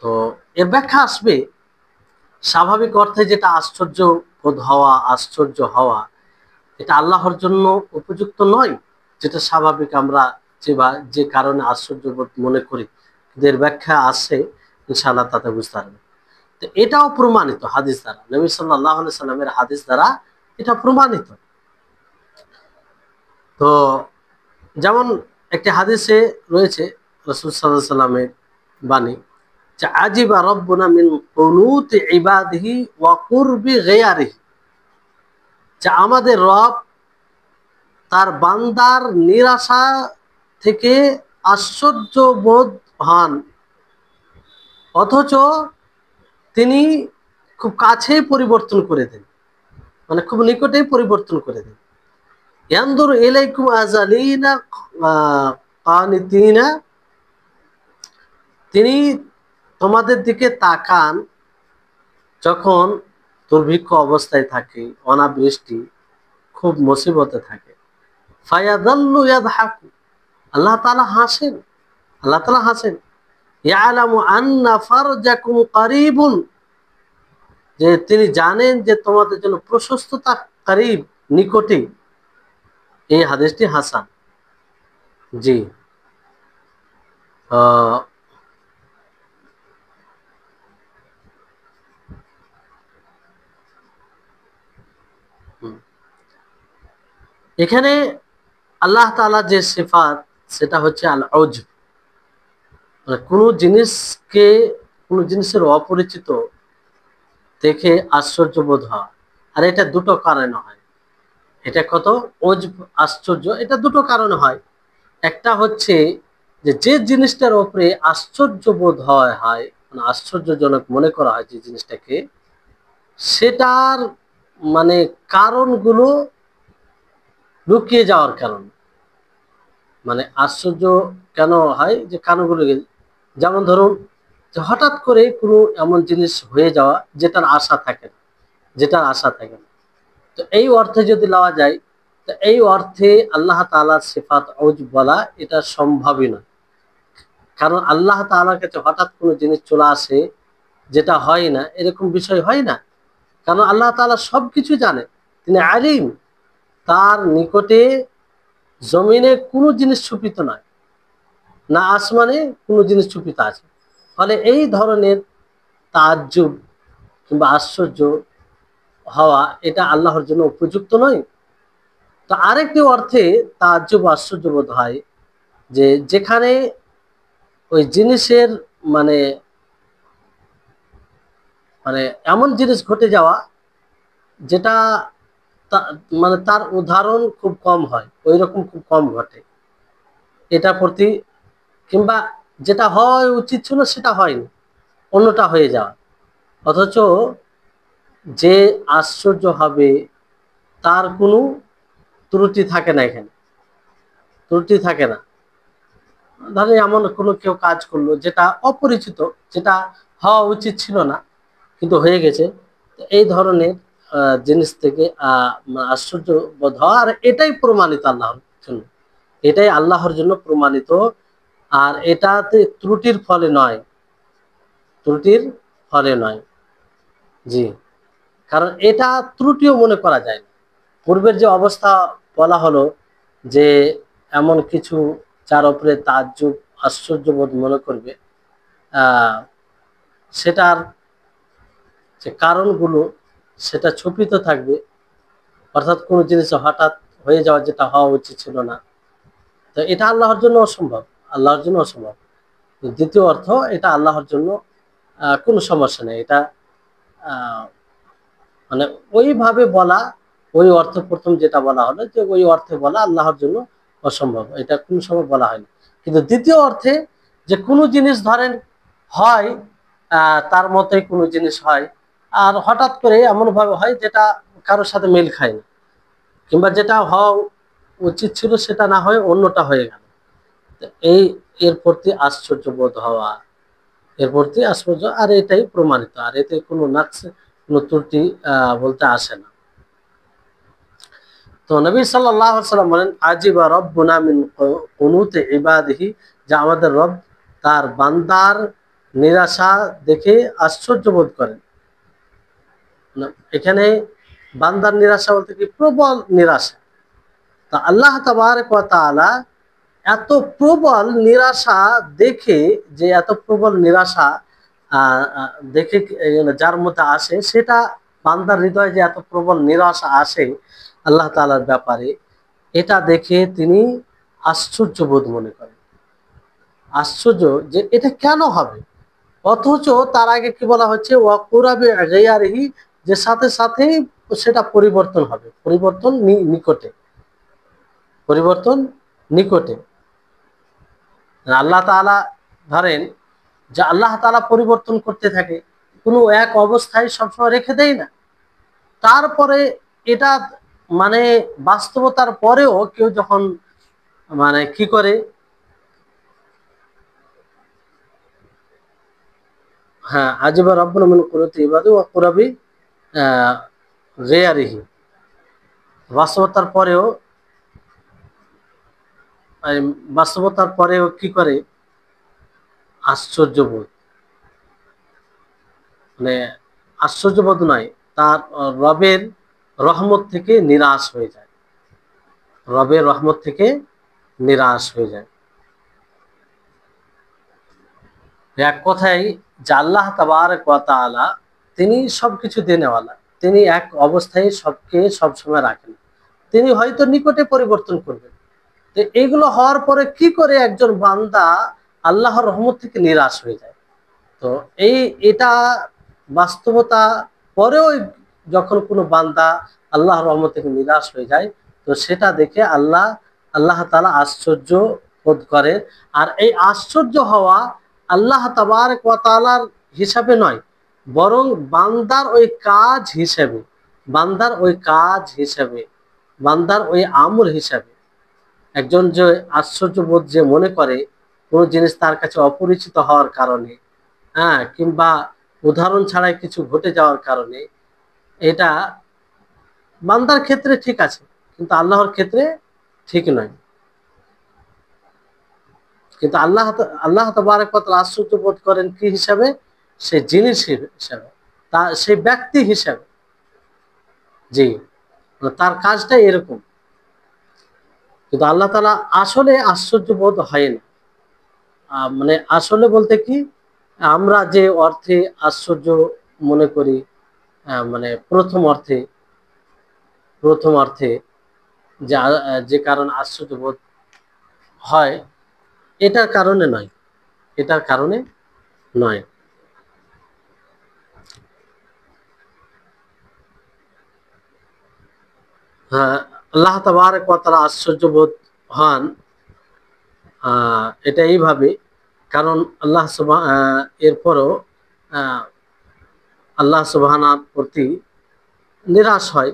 তো এর ব্যাখ্যা আসবে, স্বাভাবিক অর্থে যেটা আশ্চর্য বোধ হওয়া, আশ্চর্য হওয়া, এটা আল্লাহর জন্য উপযুক্ত নয়, যেটা স্বাভাবিক আমরা যে কারণে আশ্চর্য বোধ মনে করি। এর ব্যাখ্যা আছে, ইনশাআল্লাহ তাতে বুঝতে পারবে। তো এটাও প্রমাণিত হাদিস দ্বারা, নবী সাল্লাল্লাহু আলাইহি সাল্লামের হাদিস দ্বারা এটা প্রমাণিত। তো যেমন একটি হাদিসে রয়েছে রাসূল সাল্লাল্লাহু আলাইহি সাল্লামের বাণী, যে আজিবা রব্বুনা মিন কুনুতি ইবাদিহি ওয়া কুরবি গায়রিহি, যে আমাদের রব তার বান্দার নিরাশা থেকে আশ্চর্য বোধ হন, অথচ তিনি খুব কাছেই পরিবর্তন করে দেন, মানে খুব নিকটেই পরিবর্তন করে দেন। ইয়ানদুরু ইলাইকুম আযালিনা কানিতিনা, তিনি তোমাদের দিকে তাকান যখন দুর্ভিক্ষ অবস্থায় থাকে, অনাবৃষ্টি, খুব মুসিবতে থাকে। ফায়াযাল্লু ইয়াদহাকু, আল্লাহ তাআলা হাসেন, আল্লাহ তাআলা হাসেন। ইয়ালামু আন্না ফারজাকুম কারীবুন, যে তিনি জানেন যে তোমাদের জন্য প্রশস্ততা কারীব, নিকটে। এই হাদিসটি হাসান। জি। আহ, হুম। এখানে আল্লাহ তাআলা যে সিফাত, সেটা হচ্ছে আল উজব, মানে কোনো জিনিসের অপরিচিত দেখে আশ্চর্য বোধ হওয়া। আর এটা দুটো কারণে হয়। এটা কত অজব, আশ্চর্য, এটা দুটো কারণে হয়। একটা হচ্ছে যে যে জিনিসটার উপরে আশ্চর্য বোধ হয়, মানে আশ্চর্যজনক মনে করা হয় যে জিনিসটাকে, সেটার মানে কারণগুলো লুকিয়ে যাওয়ার কারণ। মানে আশ্চর্য কেন হয়, যে কারণগুলো, যেমন ধরুন যে হঠাৎ করে কোনো এমন জিনিস হয়ে যাওয়া যেটার আশা থাকে না, যেটার আশা থাকে না। তো এই অর্থে যদি লওয়া যায়, তো এই অর্থে আল্লাহ তাআলার সিফাত উজব বলা এটা সম্ভবই নয়। কারণ আল্লাহ তাআলার কাছে হঠাৎ কোনো জিনিস চলে আসে যেটা হয় না, এরকম বিষয় হয় না। কারণ আল্লাহ তাআলা সবকিছু জানে, তিনি আলিম, তার নিকটে জমিনে কোনো জিনিস ছুপিত নয়, না আসমানে কোনো জিনিস ছুপিত আছে। ফলে এই ধরনের তাজ্জুব কিংবা আশ্চর্য হওয়া, এটা আল্লাহর জন্য উপযুক্ত নয়। তো আরেকটি অর্থে তাজ্জুব, আশ্চর্য বোধ হয়, যে যেখানে ওই জিনিসের মানে মানে এমন জিনিস ঘটে যাওয়া যেটা মানে তার উদাহরণ খুব কম হয়, ওই রকম খুব কম ঘটে এটা প্রতি, কিংবা যেটা হওয়া উচিত ছিল সেটা হয়নি, অন্যটা হয়ে যাওয়া। অথচ যে আশ্চর্য হবে তার কোনো ত্রুটি থাকে না, এখানে ত্রুটি থাকে না। ধরেন এমন কোনো কেউ কাজ করলো যেটা অপরিচিত, যেটা হওয়া উচিত ছিল না কিন্তু হয়ে গেছে, এই ধরনের জিনিস থেকে আশ্চর্য বোধ হওয়া, আর এটাই প্রমাণিত আল্লাহর জন্য, এটাই আল্লাহর জন্য প্রমাণিত। আর এটাতে ত্রুটির ফলে নয়, ত্রুটির ফলে নয়। জি। কারণ এটা ত্রুটিও মনে করা যায় না। পূর্বের যে অবস্থা বলা হলো, যে এমন কিছু যার উপরে তাজ্জুব, আশ্চর্যবোধ মনে করবে, আহ সেটার যে কারণগুলো সেটা ছুপিত থাকবে, অর্থাৎ কোনো জিনিস হঠাৎ হয়ে যাওয়া যেটা হওয়া উচিত ছিল না। তো এটা আল্লাহর জন্য অসম্ভব, আল্লাহর জন্য অসম্ভব। দ্বিতীয় অর্থ, এটা আল্লাহর জন্য কোনো সমস্যা নেই। এটা আহ, মানে ওইভাবে বলা, ওই অর্থ প্রথম যেটা বলা হলো, যে ওই অর্থে বলা আল্লাহর জন্য অসম্ভব, এটা কোনো সময় বলা হয়নি। কিন্তু দ্বিতীয় অর্থে, যে কোনো জিনিস ধরেন হয়, তার মতোই কোনো জিনিস হয়, আর হঠাৎ করে এমনভাবে হয় যেটা কারোর সাথে মেল খায় না, কিংবা যেটা হওয়া উচিত ছিল সেটা না হয়ে অন্যটা হয়ে গেল। এই এর প্রতি আশ্চর্য বোধ হওয়া, এর প্রতি আশ্চর্য, আর এটাই প্রমাণিত, আর এতে কোনো কোনো ত্রুটি বলতে আসে না। তো নবী সাল্লাল্লাহু আলাইহি ওয়াসাল্লাম বলেন, আজিবা রব্বুনা মিন কুনুতি ইবাদিহি, যে আমাদের রব তার বান্দার নিরাশা দেখে আশ্চর্য বোধ করেন। এখানে বান্দার নিরাশা বলতে কি, প্রবল নিরাশা। তা আল্লাহ তাবারক ওয়া তাআলা এত প্রবল নিরাশা দেখে, যে এত প্রবল নিরাশা দেখে যার মধ্যে আসে, সেটা বান্দার হৃদয়ে যে এত প্রবল নিরাশা আসে আল্লাহ তাআলার ব্যাপারে, এটা দেখে তিনি আশ্চর্য বোধ মনে করেন। আশ্চর্য যে এটা কেন হবে, অথচ তার আগে কি বলা হচ্ছে, ওয়াকুরাবি গাইয়ারিহি, যে সাথে সাথেই সেটা পরিবর্তন হবে, পরিবর্তন নিকটে, পরিবর্তন নিকটে। আল্লাহ তাআলা ধরেন যে আল্লাহ তাআলা পরিবর্তন করতে থাকে, কোনো এক অবস্থায় সবসময় রেখে দেয় না। তারপরে এটা মানে বাস্তবতার পরেও কেউ যখন মানে কি করে, হ্যাঁ, আজিবা রব্বুনা মিন কুনুতি ইবাদি ওয়া কুরাবি গায়রিহি, বাস্তবতার পরেও বাস্তবতার পরেও কি করে, আশ্চর্যবোধ, মানে আশ্চর্যবোধ নয়, তার রবের রহমত থেকে নিরাশ হয়ে যায়, রবের রহমত থেকে নিরাশ হয়ে যায়। এক কথায় যে আল্লাহ তাবারক ওয়া তাআলা তিনি সবকিছু দেনেওয়ালা, তিনি এক অবস্থায় সবকে সবসময় রাখেন, তিনি হয়তো নিকটে পরিবর্তন করবেন। তো এইগুলো হওয়ার পরে কি করে একজন বান্দা আল্লাহর রহমত থেকে নিরাশ হয়ে যায়। তো এটা বাস্তবতা পরেও যখন কোনো বান্দা আল্লাহর রহমত থেকে নিরাশ হয়ে যায়, তো সেটা দেখে আল্লাহ তাআলা আশ্চর্য বোধ করে। আর এই আশ্চর্য হওয়া আল্লাহ তাবারক ওয়া তাআলার হিসাবে নয়, বরং বান্দার ওই কাজ হিসেবে, বান্দার ওই কাজ হিসেবে, বান্দার ওই আমল হিসাবে। একজন যে আশ্চর্য বোধ যে মনে করে কোনো জিনিস তার কাছে অপরিচিত হওয়ার কারণে, হ্যাঁ, কিংবা উদাহরণ ছাড়াই কিছু ঘটে যাওয়ার কারণে, এটা বান্দার ক্ষেত্রে ঠিক আছে, কিন্তু আল্লাহর ক্ষেত্রে ঠিক নয়। কিন্তু আল্লাহ তাবারক ওয়া তাআলা আশ্চর্য বোধ করেন কি হিসাবে, সে জিনিস হিসাবে, তা সেই ব্যক্তি হিসাবে। জি, তার কাজটা এরকম। কিন্তু আল্লাহ তাআলা আসলে আশ্চর্য বোধ হয় না। মানে আসলে বলতে কি, আমরা যে অর্থে আশ্চর্য মনে করি, মানে প্রথম অর্থে যে কারণ আশ্চর্য বোধ হয়, এটার কারণে নয়, এটার কারণে নয়। হ্যাঁ, আল্লাহ তাবারক ওয়া তাআলা আশ্চর্য বোধ হন এটা এইভাবে, কারণ এরপরও আহ, আল্লাহ সুবহানার প্রতি নিরাশ হয়,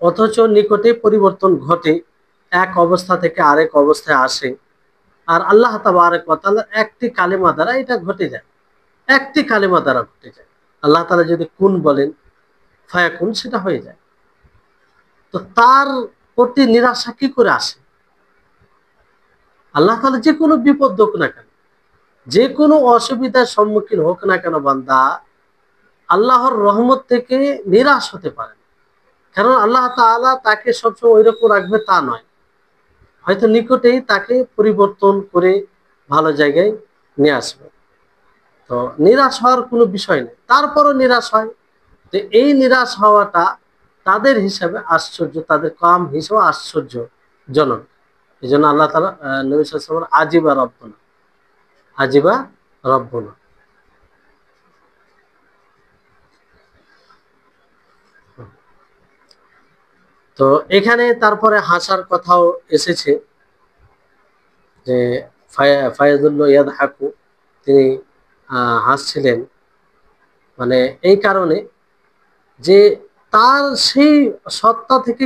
অথচ নিকটে পরিবর্তন ঘটে, এক অবস্থা থেকে আরেক অবস্থায় আসে। আর আল্লাহ তাবারক ওয়া তাআলা একটি কালেমা দ্বারা এটা ঘটে যায়, একটি কালেমা দ্বারা ঘটে যায়। আল্লাহ তাআলা যদি কুন বলেন, ফায়াকুন, সেটা হয়ে যায়। তো তার প্রতি নিরাশা কি করে আসে? আল্লাহ তাআলা যে কোনো বিপদ হোক না কেন, যে কোনো অসুবিধার সম্মুখীন হোক না কেন, বান্দা আল্লাহর রহমত থেকে নিরাশ হতে পারে না। কারণ আল্লাহ তাআলা তাকে সবসময় ওইরকম রাখবে তা নয়, হয়তো নিকটেই তাকে পরিবর্তন করে ভালো জায়গায় নিয়ে আসবে। তো নিরাশ হওয়ার কোনো বিষয় নেই, তারপরও নিরাশ হয়। তো এই নিরাশ হওয়াটা তাদের হিসাবে আশ্চর্য, তাদের কাম হিসেবে আশ্চর্যজনক। এই জন্য আল্লাহ তাআলা নবী সাল্লাল্লাহু আলাইহি ওয়াসাল্লাম আজিবা রব্বুনা, আজিবা রব্বুনা। তো এখানে তারপরে হাসার কথাও এসেছে, যে ফায়াজুল্লাহ ইয়াদহাকু, তিনি হাসছিলেন, মানে এই কারণে যে তার সেই সত্তা থেকে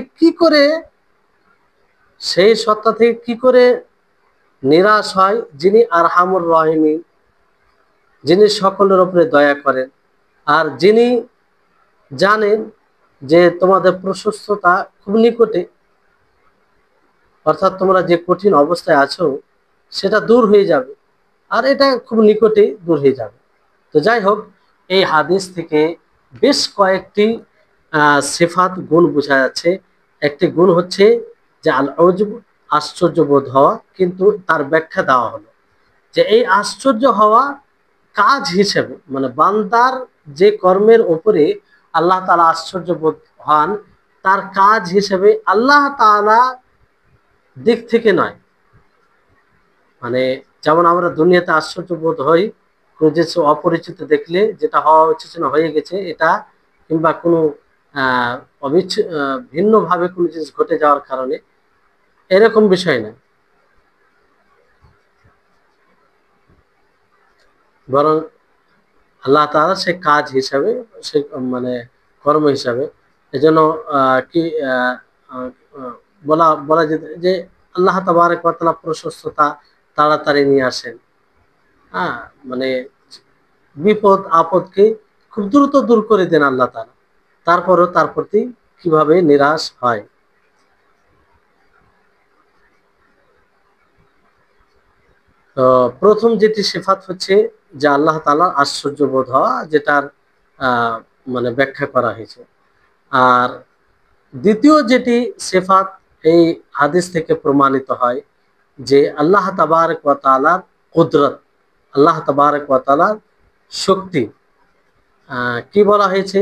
কি করে নিরাশ হয়, যিনি আরহামুর রাহিমিন, যিনি সকলের উপরে দয়া করেন, আর যিনি জানেন যে তোমাদের প্রশস্ততা খুব নিকটে, অর্থাৎ তোমরা যে কঠিন অবস্থায় আছো সেটা দূর হয়ে যাবে, আর এটা খুব নিকটে দূর হয়ে যাবে। তো যাই হোক, এই হাদিস থেকে বেশ কয়েকটি সিফাত গুণ বোঝা যাচ্ছে। একটি গুণ হচ্ছে যে আল উজব, আশ্চর্য বোধ হওয়া, কিন্তু তার ব্যাখ্যা দেওয়া হলো যে এই আশ্চর্য হওয়া কাজ হিসেবে, মানে বান্দার যে কর্মের উপরে আল্লাহ তাআলা আশ্চর্য বোধ হন, তার কাজ হিসেবে আল্লাহ তাআলা দিক থেকে নয়। মানে যেমন আমরা দুনিয়াতে আশ্চর্য বোধ হই কোনো কিছু অপরিচিত দেখলে, যেটা হওয়া উচিত না হয়ে গেছে এটা, কিংবা কোনো ভিন্নভাবে কোনো জিনিস ঘটে যাওয়ার কারণে, এরকম বিষয় না, বরং আল্লাহ তাআলা সে কাজ হিসাবে, সে মানে কর্ম হিসাবে, এজন্য কি আহ, আহ, আহ, বলা বলা যেতে যে আল্লাহ তাবারক ওয়া তাআলা প্রশস্ততা তাড়াতাড়ি নিয়ে আসেন। হ্যাঁ, মানে বিপদ আপদকে খুব দ্রুত দূর করে দেন আল্লাহ তাআলা, তারপরও তার প্রতি কিভাবে নিরাশ হয়। তো প্রথম যেটি সিফাত হচ্ছে যে আল্লাহ তাআলার আশ্চর্য বোধ হওয়া, যেটার আহ, মানে ব্যাখ্যা করা হয়েছে। আর দ্বিতীয় যেটি সিফাত এই হাদিস থেকে প্রমাণিত হয় যে আল্লাহ তাবারক ওয়া তাআলার কুদরত, আল্লাহ তাবারক ওয়া তাআলার শক্তি। কি বলা হয়েছে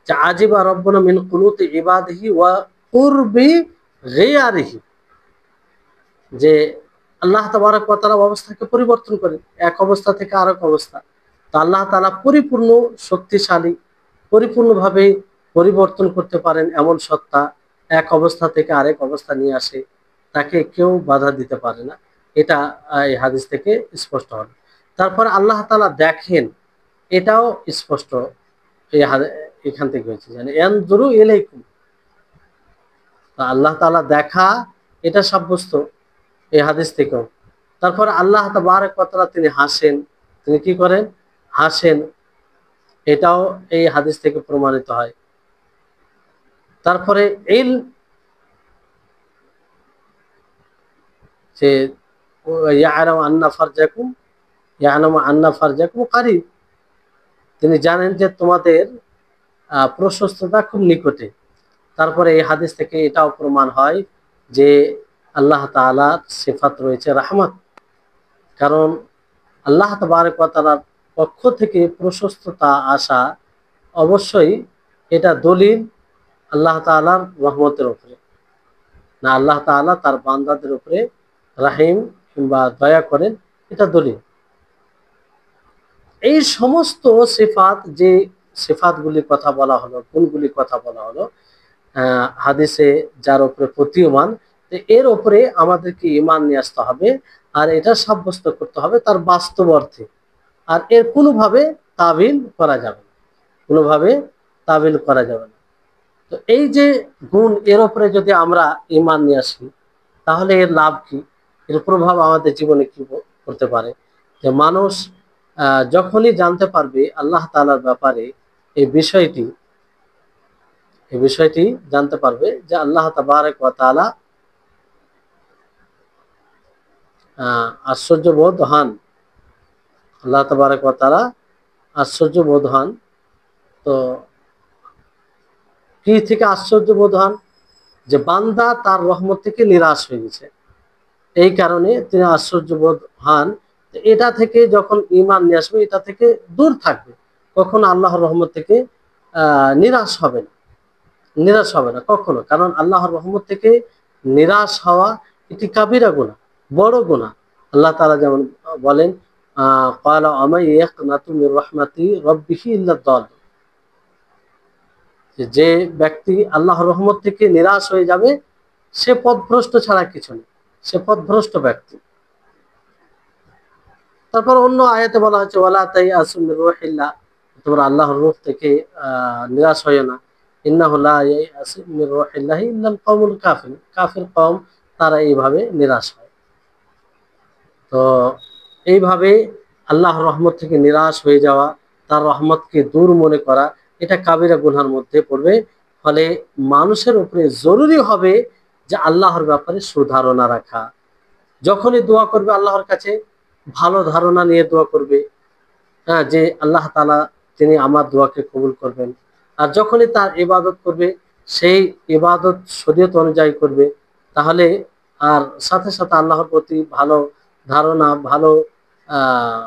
যে আজিবা রব্বুনা মিন কুনুতি ইবাদিহি ওয়া কুরবি গিয়ারিহি, যে আল্লাহ তাবারক ওয়া তাআলা অবস্থাকে পরিবর্তন করেন এক অবস্থা থেকে আরেক অবস্থা। তো আল্লাহ তাআলা পরিপূর্ণ শক্তিশালী, পরিপূর্ণভাবে পরিবর্তন করতে পারেন এমন সত্তা, এক অবস্থা থেকে আরেক অবস্থা নিয়ে আসে, তাকে কেউ বাধা দিতে পারে না। এটা এই হাদিস থেকে স্পষ্ট হল। তারপর আল্লাহ তাআলা দেখেন, এটাও স্পষ্ট এই এখান থেকে হয়েছে, মানে ইয়ানজুরু ইলাইকুম, আল্লাহ তাআলা দেখা, এটা সাব্যস্ত এই হাদিস থেকেও। তারপর আল্লাহ তাবারক ওয়া তাআলা তিনি হাসেন, তিনি কি করেন, হাসেন, এটাও এই হাদিস থেকে প্রমাণিত হয়। তারপরে ইল যে ইয়ালামু আন্না ফারজাকুম, ইয়ালামু আন্না ফারজাকুম কারীব, তিনি জানেন যে তোমাদের প্রশস্ততা খুব নিকটে। তারপরে এই হাদিস থেকে এটাও প্রমাণ হয় যে আল্লাহ তাআলার সিফাত রয়েছে রাহমাত, কারণ আল্লাহ তাবারক ওয়া তাআলার পক্ষ থেকে প্রশস্ততা আসা অবশ্যই এটা দলিল আল্লাহ তাআলার রহমতের উপরে, না আল্লাহ তাআলা তার বান্দাদের উপরে রাহিম কিংবা দয়া করেন, এটা দলিল। এই সমস্ত সিফাত, যে সিফাতগুলির কথা বলা হলো, গুণগুলির কথা বলা হলো হাদিসে, যার উপরে প্রতীয়মান, এর উপরে আমাদেরকে ঈমান নিয়ে আসতে হবে, আর এটা সাব্যস্ত করতে হবে তার বাস্তব অর্থে। আর এর কোনোভাবে তাবিল করা যাবে না, কোনোভাবে তাবিল করা যাবে না। তো এই যে গুণ, এর উপরে যদি আমরা ঈমান নিয়ে আসি, তাহলে এর লাভ কি, এর প্রভাব আমাদের জীবনে কি করতে পারে। যে মানুষ যখনই জানতে পারবে আল্লাহ তাআলার ব্যাপারে এই বিষয়টি, এই বিষয়টি জানতে পারবে যে আল্লাহ তাবারক ওয়া তাআলা আশ্চর্য বোধ হন, আল্লাহ তাবারক ওয়া তাআলা আশ্চর্য বোধ হন। তো কি থেকে আশ্চর্য বোধ হন, যে বান্দা তার রহমত থেকে নিরাশ হয়ে গেছে, এই কারণে তিনি আশ্চর্য বোধ হন। এটা থেকে যখন ঈমান নিয়ে আসবে, এটা থেকে দূর থাকবে, কখনো আল্লাহর রহমত থেকে নিরাশ হবে না, নিরাশ হবে না কখনো। কারণ আল্লাহর রহমত থেকে নিরাশ হওয়া এটি কাবিরা গুনাহ, বড় গুনাহ। আল্লাহ তাআলা যেমন বলেন ক্বালা আমা ইয়াকনাতু মির রাহমাতি রাব্বিহি ইল্লা দাল, যে ব্যক্তি আল্লাহর রহমত থেকে নিরাশ হয়ে যাবে সে পথভ্রষ্ট ছাড়া কিছু নেই, সে পথভ্রষ্ট ব্যক্তি। তারপর অন্য আয়াতে বলা হচ্ছে ওয়ালা তাইয়াসু মির রূহিল্লাহ, তোমরা আল্লাহর রূহ থেকে নিরাশ হয়ো না। ইন্নাহু লা ইয়াসু মির রূহিল্লাহি ইল্লাল কওমুল কাফির, কাফির কওম তারা এইভাবে নিরাশ হয়। তো এইভাবে আল্লাহর রহমত থেকে নিরাশ হয়ে যাওয়া, তার রহমতকে দূর মনে করা, এটা কাবিরা গুনহার মধ্যে পড়বে। ফলে মানুষের উপরে জরুরি হবে যে আল্লাহর ব্যাপারে সুধারণা রাখা। যখনই দোয়া করবে আল্লাহর কাছে ভালো ধারণা নিয়ে দোয়া করবে, হ্যাঁ, যে আল্লাহ তাআলা তিনি আমার দোয়াকে কবুল করবেন। আর যখনই তার ইবাদত করবে সেই ইবাদত শরীয়ত অনুযায়ী করবে, তাহলে আর সাথে সাথে আল্লাহর প্রতি ভালো ধারণা, ভালো আহ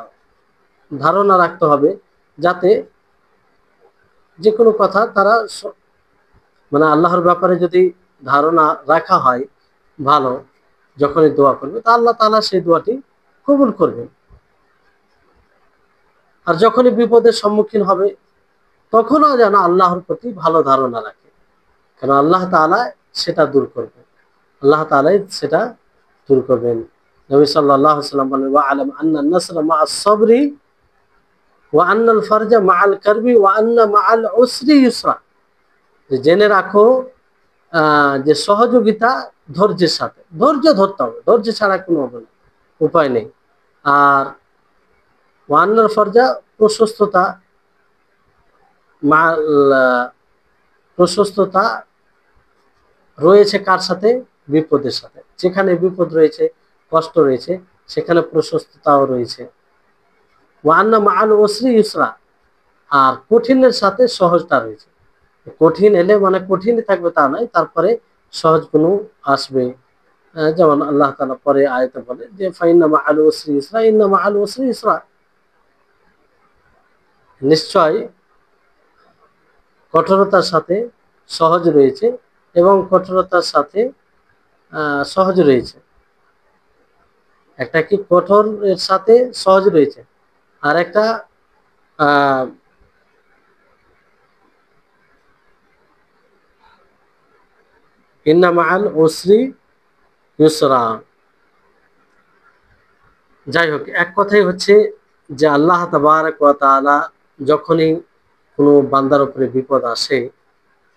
ধারণা রাখতে হবে, যাতে যে কোনো কথা তারা মানে আল্লাহর ব্যাপারে যদি ধারণা রাখা হয় ভালো, যখনই দোয়া করবে তা আল্লাহ তাআলা সেই দোয়াটি কবুল করবেন। আর যখনই বিপদের সম্মুখীন হবে তখনও যেন আল্লাহর প্রতি ভালো ধারণা রাখে, কারণ আল্লাহ তাআলা সেটা দূর করবেন, আল্লাহ তাআলাই সেটা দূর করবেন। নবী সাল্লাল্লাহু আলাইহি ওয়াসাল্লাম বলেন, ওয়া আলাম আন্না নাসরা মা'আস সাবরি ওয়া আন্নাল ফারজা মা'আল কারবি ওয়া আন্না মা'আল উসরি ইউসরা। জেনে রাখো যে সহযোগিতা ধৈর্যের সাথে, ধৈর্য ধরতে হবে, ধৈর্য ছাড়া কোনো হবে না, উপায় নেই। আর ওয়া আন্নাল ফারজা প্রশস্ততা, মা'আল প্রশস্ততা রয়েছে কার সাথে? বিপদের সাথে। যেখানে বিপদ রয়েছে, কষ্ট রয়েছে, সেখানে প্রশস্ততাও রয়েছে। ওয়া আন্না মা'আল উসরি ইউসরা, আর কঠিনের সাথে সহজতা রয়েছে। কঠিন এলে মানে কঠিনই থাকবে তা নয়, তারপরে সহজ কোনো আসবে। যেমন আল্লাহ তাআলা পরে আয়াতে বলে যে ফাইন্না মা'আল উসরি ইউসরা, ইন্না মা'আল উসরি ইউসরা। নিশ্চয় কঠোরতার সাথে সহজ রয়েছে এবং কঠোরতার সাথে সহজ রয়েছে। একটা কি কঠোর এর সাথে সহজ রয়েছে, আর একটা আহ ইন্না মা'আল উসরি ইউসরা। যাই হোক, এক কথাই হচ্ছে যে আল্লাহ তাবারক ওয়া তাআলা যখনই কোনো বান্দার উপরে বিপদ আসে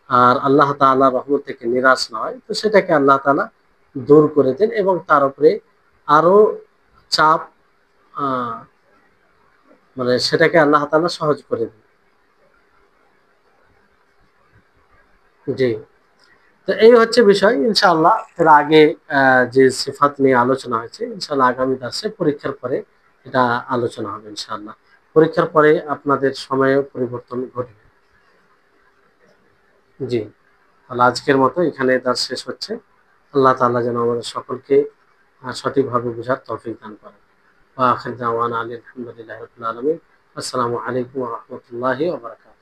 আর আল্লাহ তাআলা রহমত থেকে নিরাশ না হয়, তো সেটাকে আল্লাহ তাআলা দূর করে দেন এবং তার উপরে আরো চাপ আহ মানে সেটাকে আল্লাহ তাআলা সহজ করে দেন। জি, তো এই হচ্ছে বিষয়। ইনশাআল্লাহ এর আগে যে সিফাত নিয়ে আলোচনা হয়েছে, ইনশাআল্লাহ আগামী দার্সে পরীক্ষার পরে এটা আলোচনা হবে ইনশাআল্লাহ। পরীক্ষার পরে আপনাদের সময়ে পরিবর্তন ঘটবে। জি, তাহলে আজকের মতো এখানে দার্স শেষ হচ্ছে। আল্লাহ তাআলা যেন আমাদের সকলকে সঠিকভাবে বোঝার তৌফিক দান করেন। ওয়া আখির দাওয়ানা আলহামদুলিল্লাহি রাব্বিল আলামিন। আসসালামু আলাইকুম ওয়া রাহমাতুল্লাহি ওয়া বারাকাতুহু।